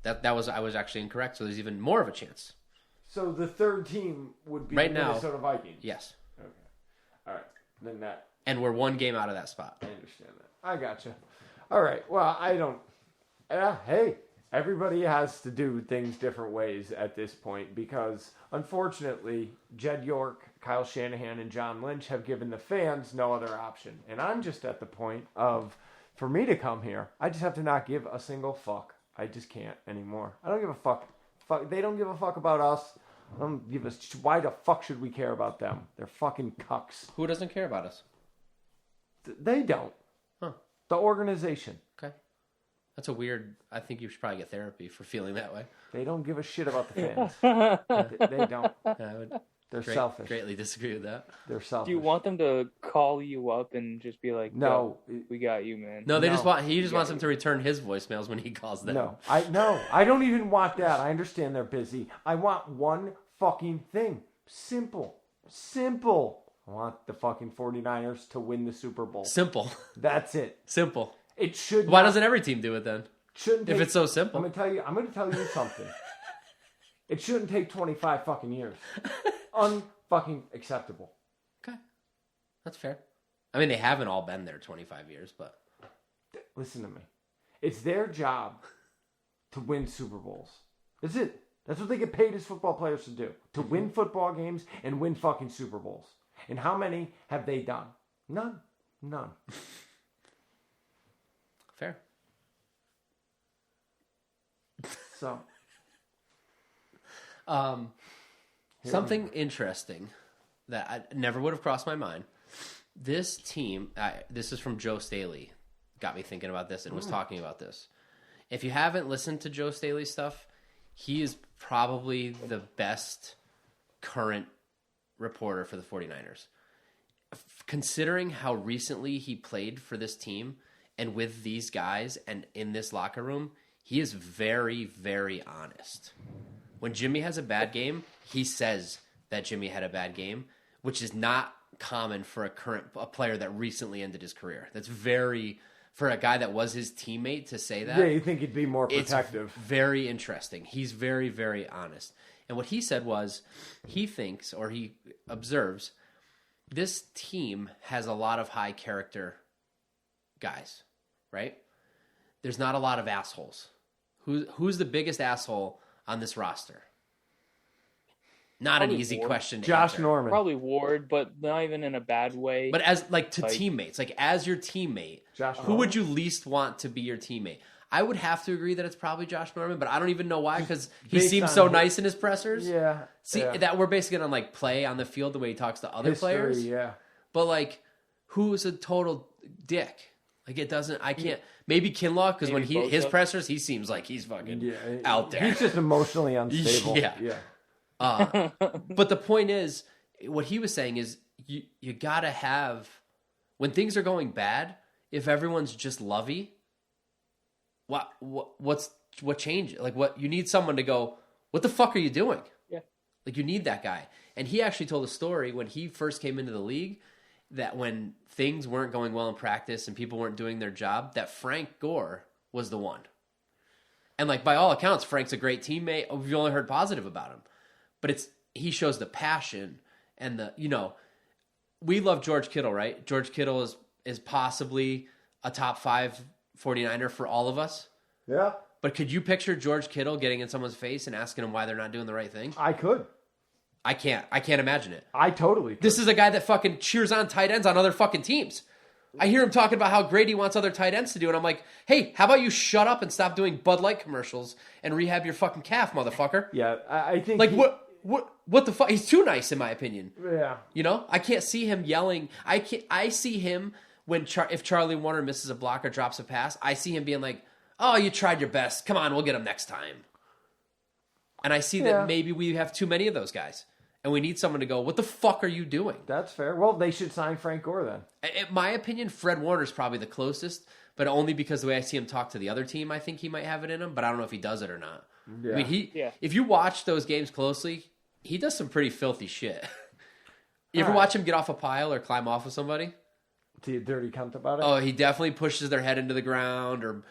I was actually incorrect, so there's even more of a chance. So the third team would be right the now, Minnesota Vikings? Yes. Okay. All right. Then that. And we're one game out of that spot. I understand that. I gotcha. All right. Well, I don't. Hey. Everybody has to do things different ways at this point because, unfortunately, Jed York, Kyle Shanahan, and John Lynch have given the fans no other option. And I'm just at the point of, for me to come here, I just have to not give a single fuck. I just can't anymore. I don't give a fuck. They don't give a fuck about us. Why the fuck should we care about them? They're fucking cucks. Who doesn't care about us? They don't. Huh. The organization. Okay. That's a weird... I think you should probably get therapy for feeling that way. They don't give a shit about the fans. they don't. They're selfish. Greatly disagree with that. They're selfish. Do you want them to call you up and just be like, no, we got you, man? No, he just wants them to return his voicemails when he calls them. No, I don't even want that. I understand they're busy. I want one fucking thing. Simple. I want the fucking 49ers to win the Super Bowl. Simple. That's it. Simple. It should. Why doesn't every team do it then? If it's so simple. I'm going to tell you something. It shouldn't take 25 fucking years. Unfucking acceptable. Okay. That's fair. I mean, they haven't all been there 25 years, but... Listen to me. It's their job to win Super Bowls. That's it. That's what they get paid as football players to do. To win football games and win fucking Super Bowls. And how many have they done? None. Fair. So, something interesting that I never would have crossed my mind. This team, this is from Joe Staley, got me thinking about this and was talking about this. If you haven't listened to Joe Staley's stuff, he is probably the best current reporter for the 49ers. Considering how recently he played for this team and with these guys and in this locker room, he is very, very honest. When Jimmy has a bad game, he says that Jimmy had a bad game, which is not common for a player that recently ended his career. That's very, for a guy that was his teammate to say that. Yeah, you think he'd be more protective. It's very interesting. He's very, very honest. And what he said was, he thinks, or he observes, this team has a lot of high character guys, right? There's not a lot of assholes. Who's the biggest asshole on this roster? Not an Probably easy Ward. question to Josh answer. Norman. Probably Ward, but not even in a bad way. But as to Like- teammates, as your teammate, Josh who Norman? would you least want to be your teammate? I would have to agree that it's probably Josh Norman, but I don't even know why, because he based seems on so his- nice in his pressers. Yeah. See, yeah. that we're basically gonna play on the field the way he talks to other History, players. Yeah. But who's a total dick? It doesn't. I can't. Maybe Kinlaw, because when Maybe his Bosa. pressers, he seems like he's fucking Yeah. out there. He's just emotionally unstable. Yeah. Yeah. But the point is, what he was saying is, you gotta have, when things are going bad, if everyone's just lovey, what changes? What you need someone to go, what the fuck are you doing? Yeah. You need that guy. And he actually told a story when he first came into the league, that when things weren't going well in practice and people weren't doing their job, that Frank Gore was the one. And by all accounts, Frank's a great teammate. We've only heard positive about him. But he shows the passion and we love George Kittle, right? George Kittle is possibly a top 5 49er for all of us. Yeah. But could you picture George Kittle getting in someone's face and asking them why they're not doing the right thing? I could. I can't imagine it. I totally could. This is a guy that fucking cheers on tight ends on other fucking teams. I hear him talking about how great he wants other tight ends to do, and I'm like, hey, how about you shut up and stop doing Bud Light commercials and rehab your fucking calf, motherfucker? Yeah, I think... What the fuck? He's too nice, in my opinion. Yeah. I can't see him yelling. I see him when if Charlie Warner misses a block or drops a pass, I see him being like, oh, you tried your best. Come on, we'll get him next time. And I see that maybe we have too many of those guys. And we need someone to go, what the fuck are you doing? That's fair. Well, they should sign Frank Gore then. In my opinion, Fred Warner's probably the closest, but only because the way I see him talk to the other team, I think he might have it in him, but I don't know if he does it or not. Yeah. I mean, if you watch those games closely, he does some pretty filthy shit. You ever watch him get off a pile or climb off of somebody? See a dirty cunt about it? Oh, he definitely pushes their head into the ground, or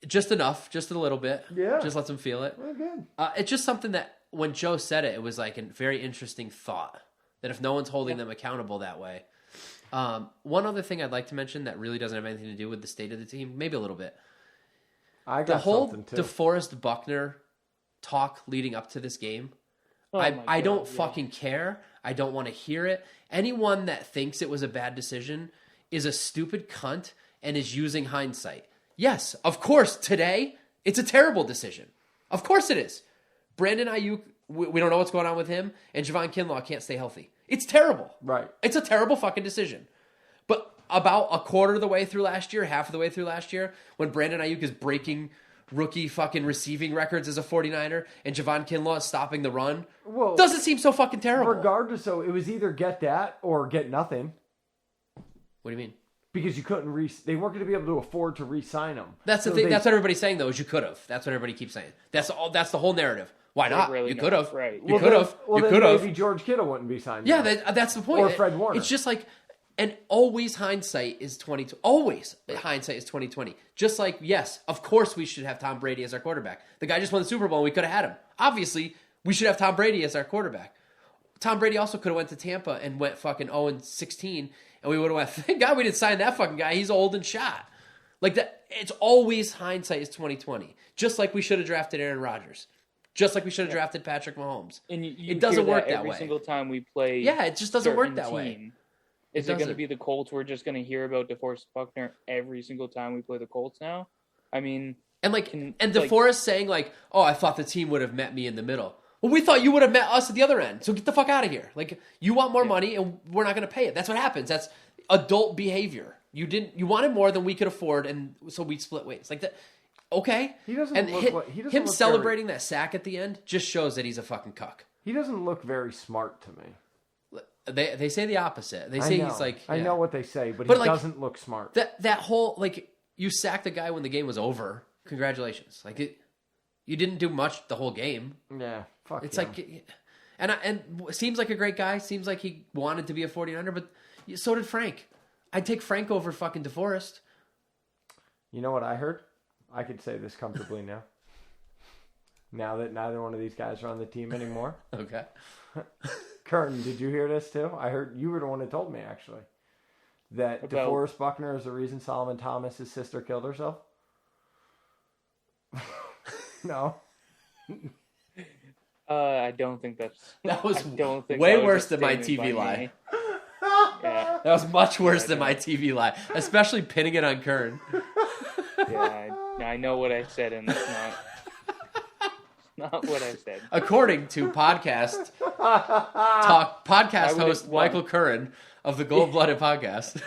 just enough, just a little bit. Yeah. Just lets them feel it. Well, good. It's just something that when Joe said it was a very interesting thought, that if no one's holding them accountable that way. One other thing I'd like to mention that really doesn't have anything to do with the state of the team, maybe a little bit. I got The whole something too. DeForest Buckner talk leading up to this game, I don't fucking care. I don't want to hear it. Anyone that thinks it was a bad decision is a stupid cunt and is using hindsight. Yes, of course, today, it's a terrible decision. Of course it is. Brandon Ayuk, we don't know what's going on with him, and Javon Kinlaw can't stay healthy. It's terrible. Right. It's a terrible fucking decision. But about a quarter of the way through last year, half of the way through last year, when Brandon Ayuk is breaking rookie fucking receiving records as a 49er and Javon Kinlaw is stopping the run, doesn't seem so fucking terrible. Regardless, though, it was either get that or get nothing. What do you mean? Because you couldn't they weren't going to be able to afford to re-sign him. That's the thing. That's what everybody's saying, though, is you could have. That's what everybody keeps saying. That's the whole narrative. Why not? Really You could have. right. You could have. Well, You then could have. maybe George Kittle wouldn't be signed. Yeah, now. that's the point. Or Fred Warner. It's just and always hindsight is 2020. Always hindsight is 2020. Just yes, of course we should have Tom Brady as our quarterback. The guy just won the Super Bowl and we could have had him. Obviously, we should have Tom Brady as our quarterback. Tom Brady also could have went to Tampa and went fucking 0-16, and we would have went, thank God we didn't sign that fucking guy. He's old and shot. That. It's always hindsight is 2020. Just like we should have drafted Aaron Rodgers. Just like we should have drafted Patrick Mahomes. And it doesn't work that every way. single time we play. Yeah, it just doesn't work certain that way. team. Is it going to be the Colts? We're just going to hear about DeForest Buckner every single time we play the Colts now? I mean... And DeForest saying oh, I thought the team would have met me in the middle. Well, we thought you would have met us at the other end. So get the fuck out of here. You want more money and we're not going to pay it. That's what happens. That's adult behavior. You wanted more than we could afford, and so we split ways. That. Okay. He doesn't and look him celebrating that sack at the end just shows that he's a fucking cuck. He doesn't look very smart to me. They say the opposite. They say he's I know what they say, but he doesn't look smart. That whole you sacked a guy when the game was over. Congratulations. You didn't do much the whole game. Yeah, fuck. It's him. and seems like a great guy. Seems like he wanted to be a 49er, but so did Frank. I'd take Frank over fucking DeForest. You know what I heard? I could say this comfortably now. Now that neither one of these guys are on the team anymore. Okay. Curtin, did you hear this too? I heard you were the one who told me actually that DeForest Buckner is the reason Solomon Thomas' sister killed herself. No. I don't think that's. That was I don't think way that was a worse than my statement TV by lie. me. Yeah, That was much worse than my TV lie, especially pinning it on Kern. yeah. I know what I said, and that's not what I said. According to podcast host Michael Curran of the Gold Blooded Podcast.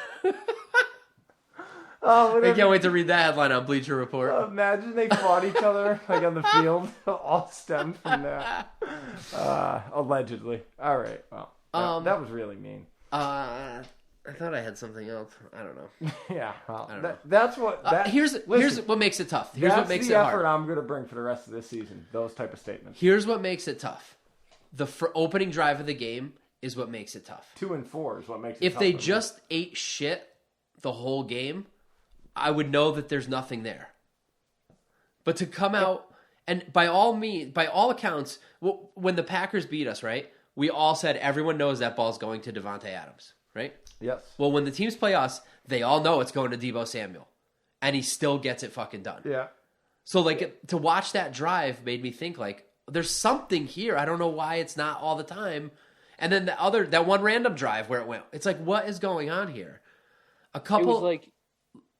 I can't wait to read that headline on Bleacher Report. Imagine they fought each other like on the field. All stemmed from that. Allegedly. All right. Well, that was really mean. I thought I had something else. I don't know. Yeah. Well, I don't know. that's what. Here's what makes it tough. Here's what makes it the hard. effort I'm going to bring for the rest of this season. Those type of statements. Here's what makes it tough. The opening drive of the game is what makes it tough. 2 and 4 is what makes it If tough. they just ate shit the whole game, I would know that there's nothing there. But to come out and by all accounts, when the Packers beat us, right? We all said everyone knows that ball's going to Devontae Adams, right? Yes. Well, when the teams play us, they all know it's going to Deebo Samuel, and he still gets it fucking done. Yeah. So to watch that drive made me think like there's something here. I don't know why it's not all the time. And then that one random drive where it went, it's like, what is going on here? It was like,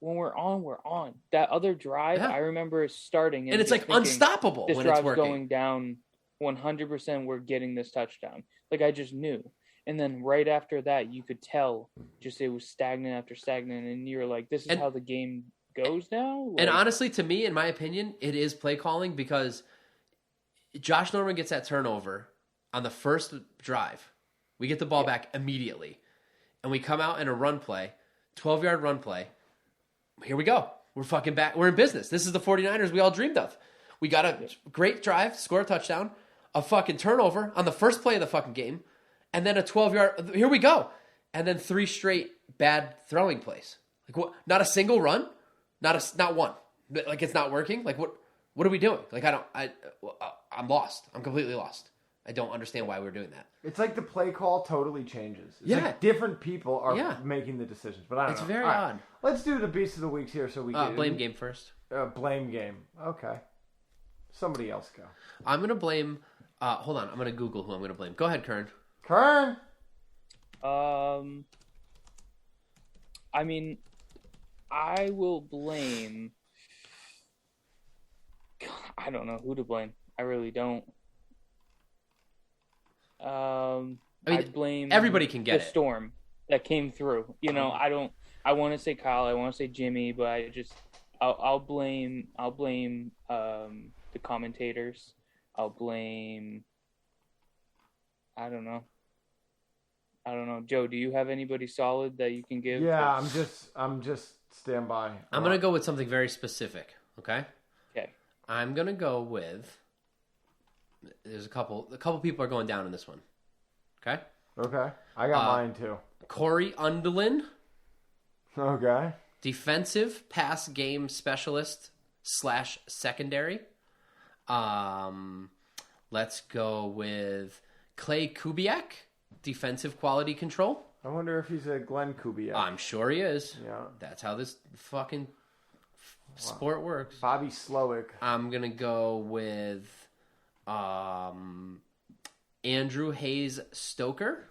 when we're on. That other drive, Yeah. I remember it starting. And it's just like thinking, unstoppable this when it's drive's working. going down 100%. We're getting this touchdown. Like, I just knew. And then right after that, you could tell just it was stagnant after stagnant. And you're like, this is how the game goes now? Like, And honestly, to me, in my opinion, it is play calling because Josh Norman gets that turnover on the first drive. We get the ball back immediately. And we come out in a run play, 12-yard run play. Here we go. We're fucking back. We're in business. This is the 49ers we all dreamed of. We got a great drive, score a touchdown, a fucking turnover on the first play of the fucking game, and then a 12-yard. Here we go. And then 3 straight bad throwing plays. Like what? Not a single run. Not one. Like it's not working. Like what are we doing? Like I'm lost. I'm completely lost. I don't understand why we're doing that. It's like the play call totally changes. It's Yeah. like different people are making the decisions. But I don't know. It's very All right. odd. Let's do the Beast of the Weeks here so we can... Blame game first. Blame game. Okay. Somebody else go. I'm going to blame... hold on. I'm going to Google who I'm going to blame. Go ahead, Kern. Kern! I mean, I will blame... I don't know who to blame. I really don't. I blame everybody can get the it. storm that came through. You know, I want to say Kyle, I want to say Jimmy, but I'll blame the commentators. I'll blame I don't know. Joe, do you have anybody solid that you can give? Yeah, I'm just stand by. I'm going to go with something very specific, okay? Okay. I'm going to go with... There's a couple people are going down in this one. Okay? Okay. I got mine too. Corey Undelin, Okay. defensive pass game specialist / secondary. Let's go with Clay Kubiak, defensive quality control. I wonder if he's a Glenn Kubiak. I'm sure he is. Yeah. That's how this fucking sport works. Bobby Slowick. I'm going to go with Andrew Hayes Stoker.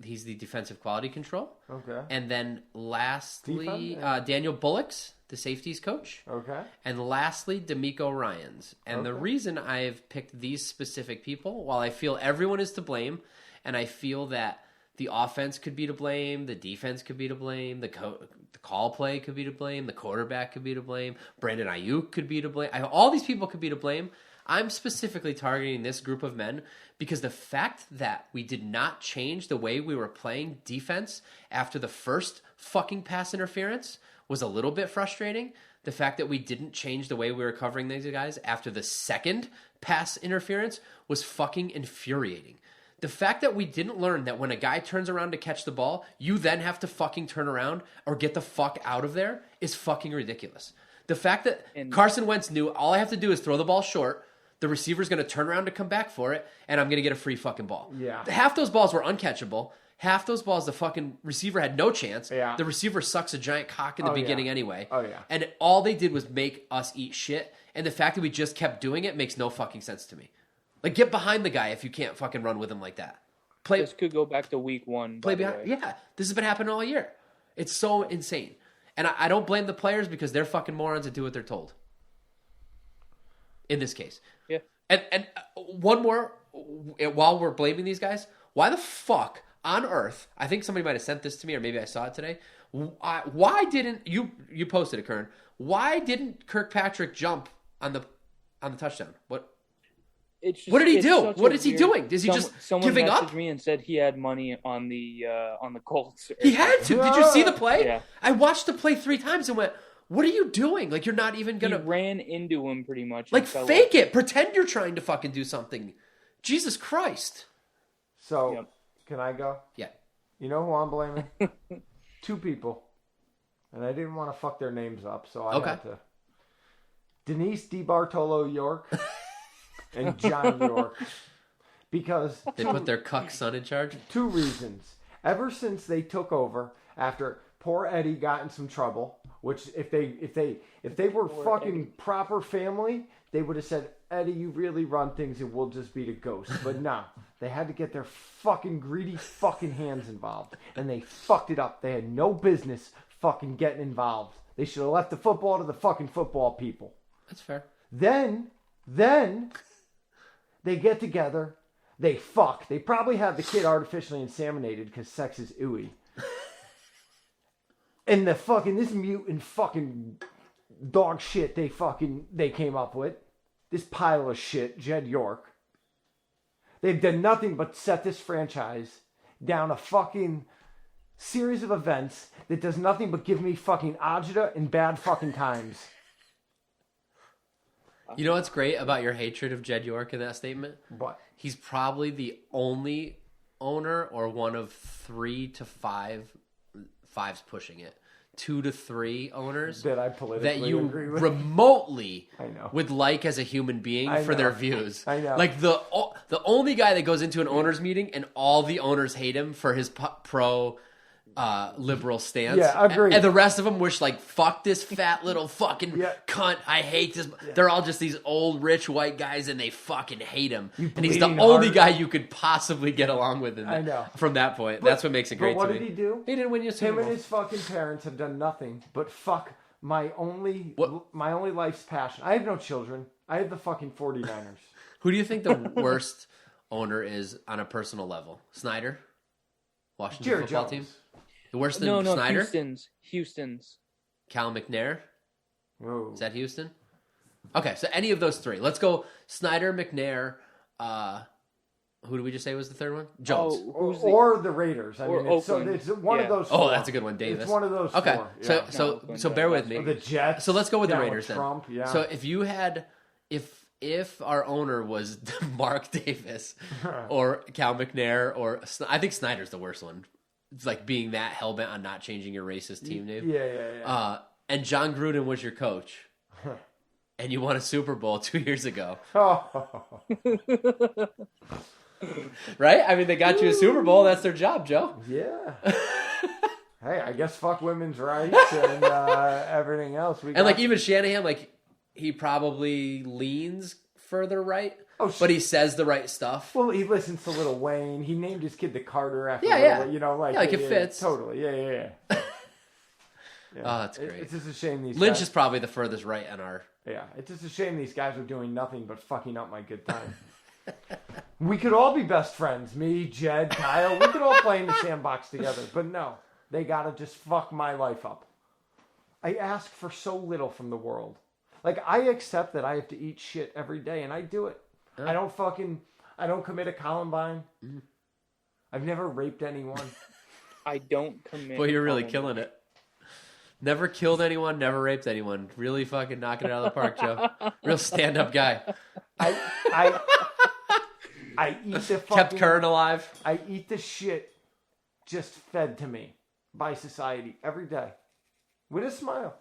He's the defensive quality control. Okay. And then lastly, Defense? Daniel Bullocks, the safeties coach. Okay. And lastly, D'Amico Ryans. And the reason I've picked these specific people, while I feel everyone is to blame, and I feel that the offense could be to blame, the defense could be to blame, the call play could be to blame, the quarterback could be to blame, Brandon Ayuk could be to blame. All these people could be to blame. I'm specifically targeting this group of men because the fact that we did not change the way we were playing defense after the first fucking pass interference was a little bit frustrating. The fact that we didn't change the way we were covering these guys after the second pass interference was fucking infuriating. The fact that we didn't learn that when a guy turns around to catch the ball, you then have to fucking turn around or get the fuck out of there is fucking ridiculous. The fact that Carson Wentz knew all I have to do is throw the ball short, the receiver's going to turn around to come back for it, and I'm going to get a free fucking ball. Yeah. Half those balls were uncatchable. half those balls the fucking receiver had no chance. Yeah. The receiver sucks a giant cock in the beginning anyway. Oh, yeah. And all they did was make us eat shit. And the fact that we just kept doing it makes no fucking sense to me. Like, get behind the guy if you can't fucking run with him like that. This could go back to week 1. Play by the behind. way. Yeah, this has been happening all year. It's so insane. And I don't blame the players because they're fucking morons and do what they're told. In this case. Yeah. And one more, while we're blaming these guys, why the fuck on earth, I think somebody might have sent this to me or maybe I saw it today, why didn't, you posted it, Kern, why didn't Kirkpatrick jump on the touchdown? What did he do? What is he doing? Is he just giving up? Someone messaged me and said he had money on the Colts. He had to. Did you see the play? Yeah. I watched the play 3 times and went, what are you doing? Like, you're not even He gonna ran into him pretty much. like and fell fake off. it. Pretend you're trying to fucking do something. Jesus Christ. So, Yep. can I go? Yeah. You know who I'm blaming? 2 people. And I didn't want to fuck their names up, so I had to. Denise DiBartolo York and John York. Because They put their cuck son in charge. 2 reasons. Ever since they took over, after poor Eddie got in some trouble, which if they were fucking proper family, they would have said, Eddie, you really run things and we'll just be the ghost. But no, they had to get their fucking greedy fucking hands involved. And they fucked it up. They had no business fucking getting involved. They should have left the football to the fucking football people. That's fair. Then they get together, they fuck. They probably have the kid artificially inseminated because sex is ooey. And the fucking, this mutant fucking dog shit they came up with, this pile of shit, Jed York. They've done nothing but set this franchise down a fucking series of events that does nothing but give me fucking agita and bad fucking times. You know what's great about your hatred of Jed York in that statement? But He's probably the only owner or one of 3 to 5, 5's pushing it, 2 to 3 owners that I politically that you agree with. remotely I know. would like as a human being I for know. their views. I know. Like the only guy that goes into an owners meeting and all the owners hate him for his pro liberal stance. Yeah, agreed. And the rest of them wish like, fuck this fat little fucking Yeah. cunt. I hate this. They're all just these old rich white guys and they fucking hate him. And he's the bleeding only heart. guy you could possibly get along with. I know. From that point, that's what makes it great But what to did me. he do? He didn't win you a Super Him and Bowl. his fucking parents have done nothing but fuck my only life's passion. I have no children. I have the fucking 49ers. Who do you think the worst owner is on a personal level? Snyder? Washington Jerry football Jones. team? The worse than No, Snyder? Houston's. Cal McNair? Whoa. Is that Houston? Okay, so any of those 3. Let's go Snyder, McNair, who did we just say was the third one? Jones. Oh, who's the, Or the Raiders. I Or mean, it's Oakland. one of Yeah. those Oh, 4. that's a good one, Davis. It's one of those Okay, 4. so Yeah. so Oakland, so yeah, bear with that's me. The Jets. So let's go with the down Raiders then. Trump, yeah. So if you had, if our owner was Mark Davis or Cal McNair or I think Snyder's the worst one. It's like being that hellbent on not changing your racist team name. Yeah. And John Gruden was your coach, and you won a Super Bowl 2 years ago, Oh. right? I mean, they got you a Super Bowl. That's their job, Joe. Yeah. Hey, I guess fuck women's rights and everything else. And like even Shanahan, like he probably leans further right, but he says the right stuff. Well, he listens to Lil Wayne. He named his kid the Carter after Yeah. Lil, you know, like, Yeah, like it fits. Totally. Yeah. Oh, that's great. It's just a shame these Lynch guys... is probably the furthest right on our. Yeah, it's just a shame these guys are doing nothing but fucking up my good time. We could all be best friends. Me, Jed, Kyle. We could all play in the sandbox together. But no, they gotta just fuck my life up. I ask for so little from the world. Like, I accept that I have to eat shit every day, and I do it. I don't commit a Columbine. I've never raped anyone. I don't commit. Boy, you're really Columbine. killing it. Never killed anyone, never raped anyone. Really fucking knocking it out of the park, Joe. Real stand-up guy. I eat the fucking... Kept Kern alive. I eat the shit just fed to me by society every day. With a smile.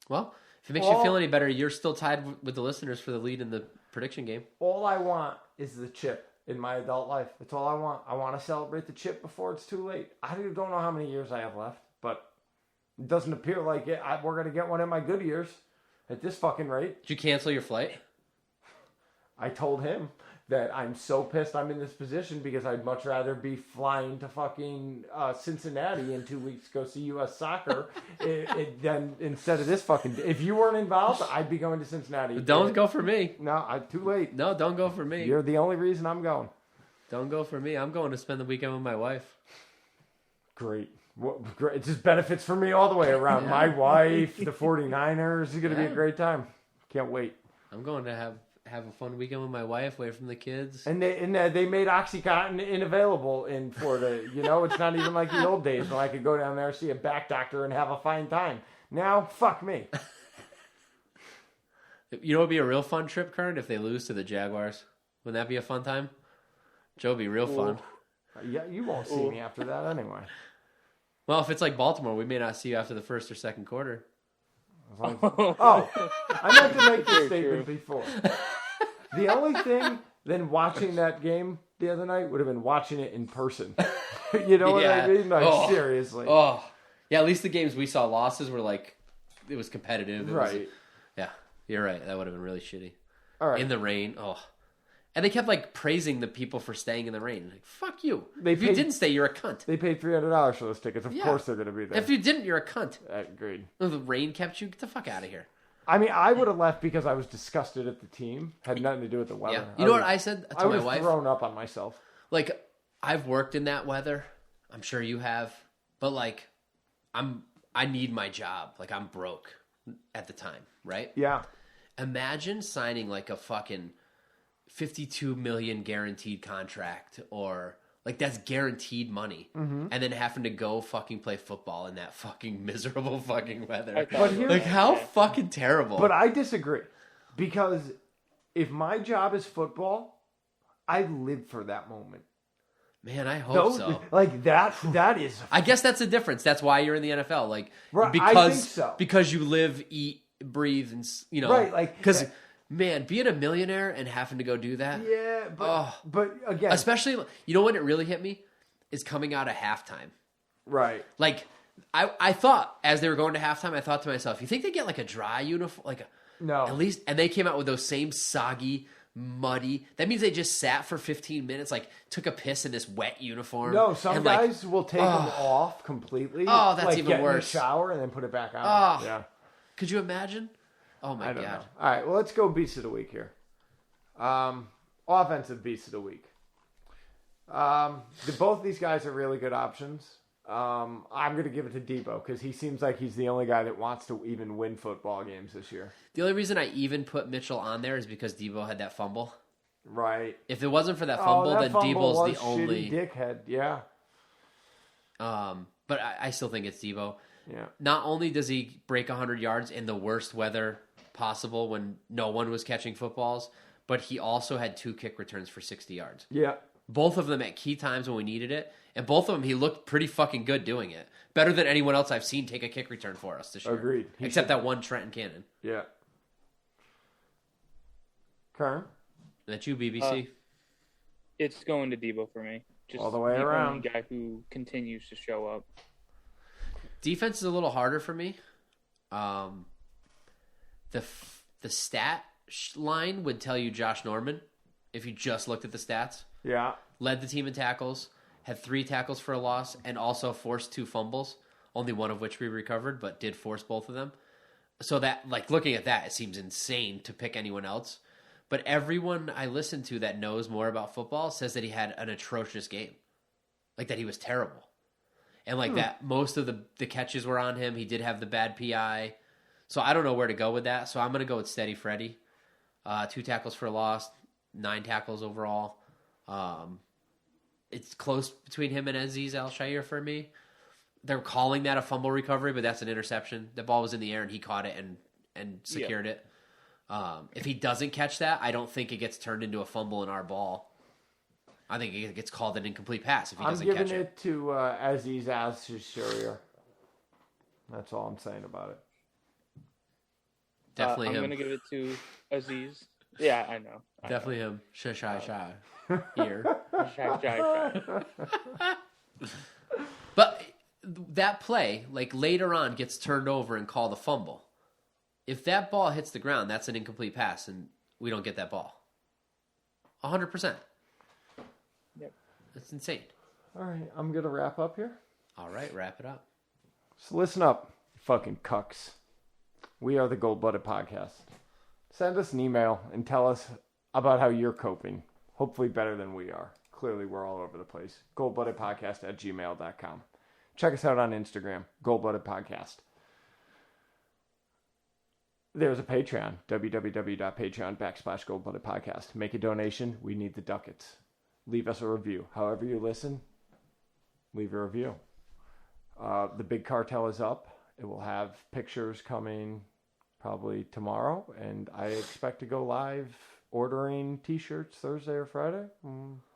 Well, if it makes you feel any better, you're still tied with the listeners for the lead in the prediction game. All I want is the chip. in my adult life. That's all I want. I want to celebrate the chip before it's too late. I don't know how many years I have left, but it doesn't appear like it. We're going to get one in my good years at this fucking rate. Did you cancel your flight? I told him that I'm so pissed I'm in this position because I'd much rather be flying to fucking Cincinnati in 2 weeks to go see U.S. soccer than instead of this fucking... If you weren't involved, I'd be going to Cincinnati. Don't go for me. No, too late. No, don't go for me. You're the only reason I'm going. Don't go for me. I'm going to spend the weekend with my wife. Great. Great. It just benefits for me all the way around. Yeah. My wife, the 49ers. It's going to be a great time. Can't wait. I'm going to have a fun weekend with my wife, away from the kids. And they made OxyContin unavailable in Florida. You know, it's not even like the old days when I could go down there, see a back doctor, and have a fine time. Now, fuck me. You know what would be a real fun trip, Kern, if they lose to the Jaguars? Wouldn't that be a fun time? Joe, would be real fun. Yeah, you won't see me after that anyway. Well, if it's like Baltimore, we may not see you after the first or second quarter. Oh, I meant to make this statement before. The only thing than watching that game the other night would have been watching it in person. You know what I mean? Like, seriously. Oh, yeah, at least the games we saw losses were like, it was competitive. Right. Yeah, you're right. That would have been really shitty. All right. In the rain. Oh. And they kept like praising the people for staying in the rain. Like, fuck you. If you didn't stay, you're a cunt. They paid $300 for those tickets. Of course they're going to be there. If you didn't, you're a cunt. Agreed. If the rain kept you, get the fuck out of here. I mean, I would have left because I was disgusted at the team. Had nothing to do with the weather. Yeah. You know what I said to my wife? I would have thrown up on myself. Like, I've worked in that weather. I'm sure you have. But like, I need my job. Like, I'm broke at the time, right? Yeah. Imagine signing like a fucking 52 million guaranteed contract, or like that's guaranteed money, and then having to go fucking play football in that fucking miserable fucking weather. Like, how fucking terrible. But I disagree, because if my job is football, I live for that moment. Man, I hope so. Like that is. I guess that's the difference. That's why you're in the NFL. Like, right, because I think so. Because you live, eat, breathe, and you know, right? Like, because. Man, being a millionaire and having to go do that. Yeah, but again. Especially, you know when it really hit me? Is coming out of halftime. Right. Like, I thought, as they were going to halftime, I thought to myself, you think they get like a dry uniform? No. At least, and they came out with those same soggy, muddy. That means they just sat for 15 minutes, like took a piss in this wet uniform. No, some guys will take them off completely. Oh, that's like, even get worse. In the shower and then put it back on. Oh, yeah. Could you imagine? Oh my God. Know. All right, well, let's go beast of the week here. Offensive beast of the week. Both these guys are really good options. I'm going to give it to Debo because he seems like he's the only guy that wants to even win football games this year. The only reason I even put Mitchell on there is because Debo had that fumble. Right. If it wasn't for that fumble, then Debo's the only dickhead. Yeah. But I still think it's Debo. Yeah. Not only does he break 100 yards in the worst weather possible when no one was catching footballs, but he also had 2 kick returns for 60 yards. Yeah. Both of them at key times when we needed it, and both of them he looked pretty fucking good doing it. Better than anyone else I've seen take a kick return for us this year. Agreed. Except that one Trenton Cannon. Yeah. Kern? That's you, BBC. It's going to Debo for me. Just all the way around. Only guy who continues to show up. Defense is a little harder for me. The stat line would tell you Josh Norman if you just looked at the stats. Yeah. Led the team in tackles, had 3 tackles for a loss, and also forced 2 fumbles, only one of which we recovered, but did force both of them. So that, like, looking at that, it seems insane to pick anyone else. But everyone I listen to that knows more about football says that he had an atrocious game. Like, that he was terrible. And, like, that most of the catches were on him. He did have the bad PI. So I don't know where to go with that. So I'm going to go with Steady Freddy. 2 tackles for a loss, 9 tackles overall. It's close between him and Azeez Al-Shaair for me. They're calling that a fumble recovery, but that's an interception. The ball was in the air, and he caught it and secured it. If he doesn't catch that, I don't think it gets turned into a fumble in our ball. I think it gets called an incomplete pass if he doesn't catch it. I'm giving it to Azeez Al-Shaair. That's all I'm saying about it. Definitely I'm him. going to give it to Azeez. Yeah, I know. Definitely him. Shy. Here. Shy. But that play, like later on, gets turned over and called a fumble. If that ball hits the ground, that's an incomplete pass, and we don't get that ball. 100%. Yep. That's insane. All right, I'm going to wrap up here. All right, wrap it up. So listen up, fucking cucks. We are the Gold Blooded Podcast. Send us an email and tell us about how you're coping. Hopefully better than we are. Clearly, we're all over the place. goldbloodedpodcast@gmail.com. Check us out on Instagram, Gold Blooded Podcast. There's a Patreon, www.patreon.com/goldbloodedpodcast. Make a donation. We need the ducats. Leave us a review. However you listen, leave a review. The Big Cartel is up. It will have pictures coming probably tomorrow, and I expect to go live ordering t-shirts Thursday or Friday,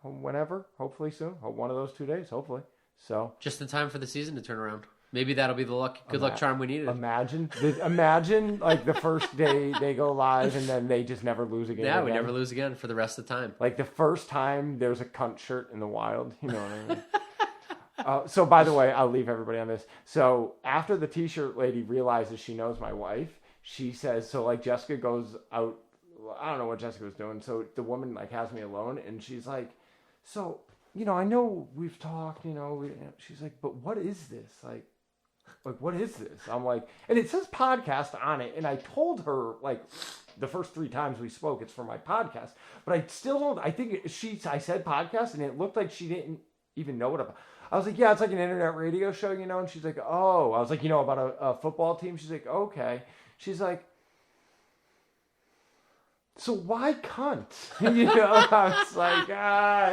whenever, hopefully soon. One of those 2 days, hopefully. So just in time for the season to turn around. Maybe that'll be the good luck charm we needed. Imagine like the first day they go live and then they just never lose again. Yeah, we never lose again for the rest of the time. Like the first time there's a cunt shirt in the wild, you know what I mean? So by the way, I'll leave everybody on this. So after the t-shirt lady realizes she knows my wife, she says, so like Jessica goes out, I don't know what Jessica was doing. So the woman like has me alone and she's like, so, you know, I know we've talked, you know, she's like, but what is this? Like, what is this? I'm like, and it says podcast on it. And I told her like the first 3 times we spoke, it's for my podcast, but I still don't, I think I said podcast and it looked like she didn't even know what I was like, yeah, it's like an internet radio show, you know? And she's like, oh. I was like, you know, about a football team? She's like, okay. She's like, so why cunt? You know? I was like,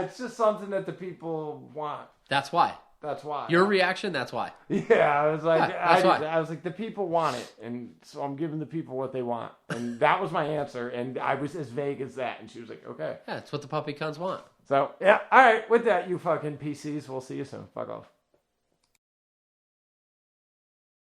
it's just something that the people want. That's why. That's why. Your reaction, that's why. Yeah, I was like, that's why. I was like, the people want it. And so I'm giving the people what they want. And that was my answer. And I was as vague as that. And she was like, okay. Yeah, it's what the puppy cunts want. So, yeah, all right. With that, you fucking PCs, we'll see you soon. Fuck off.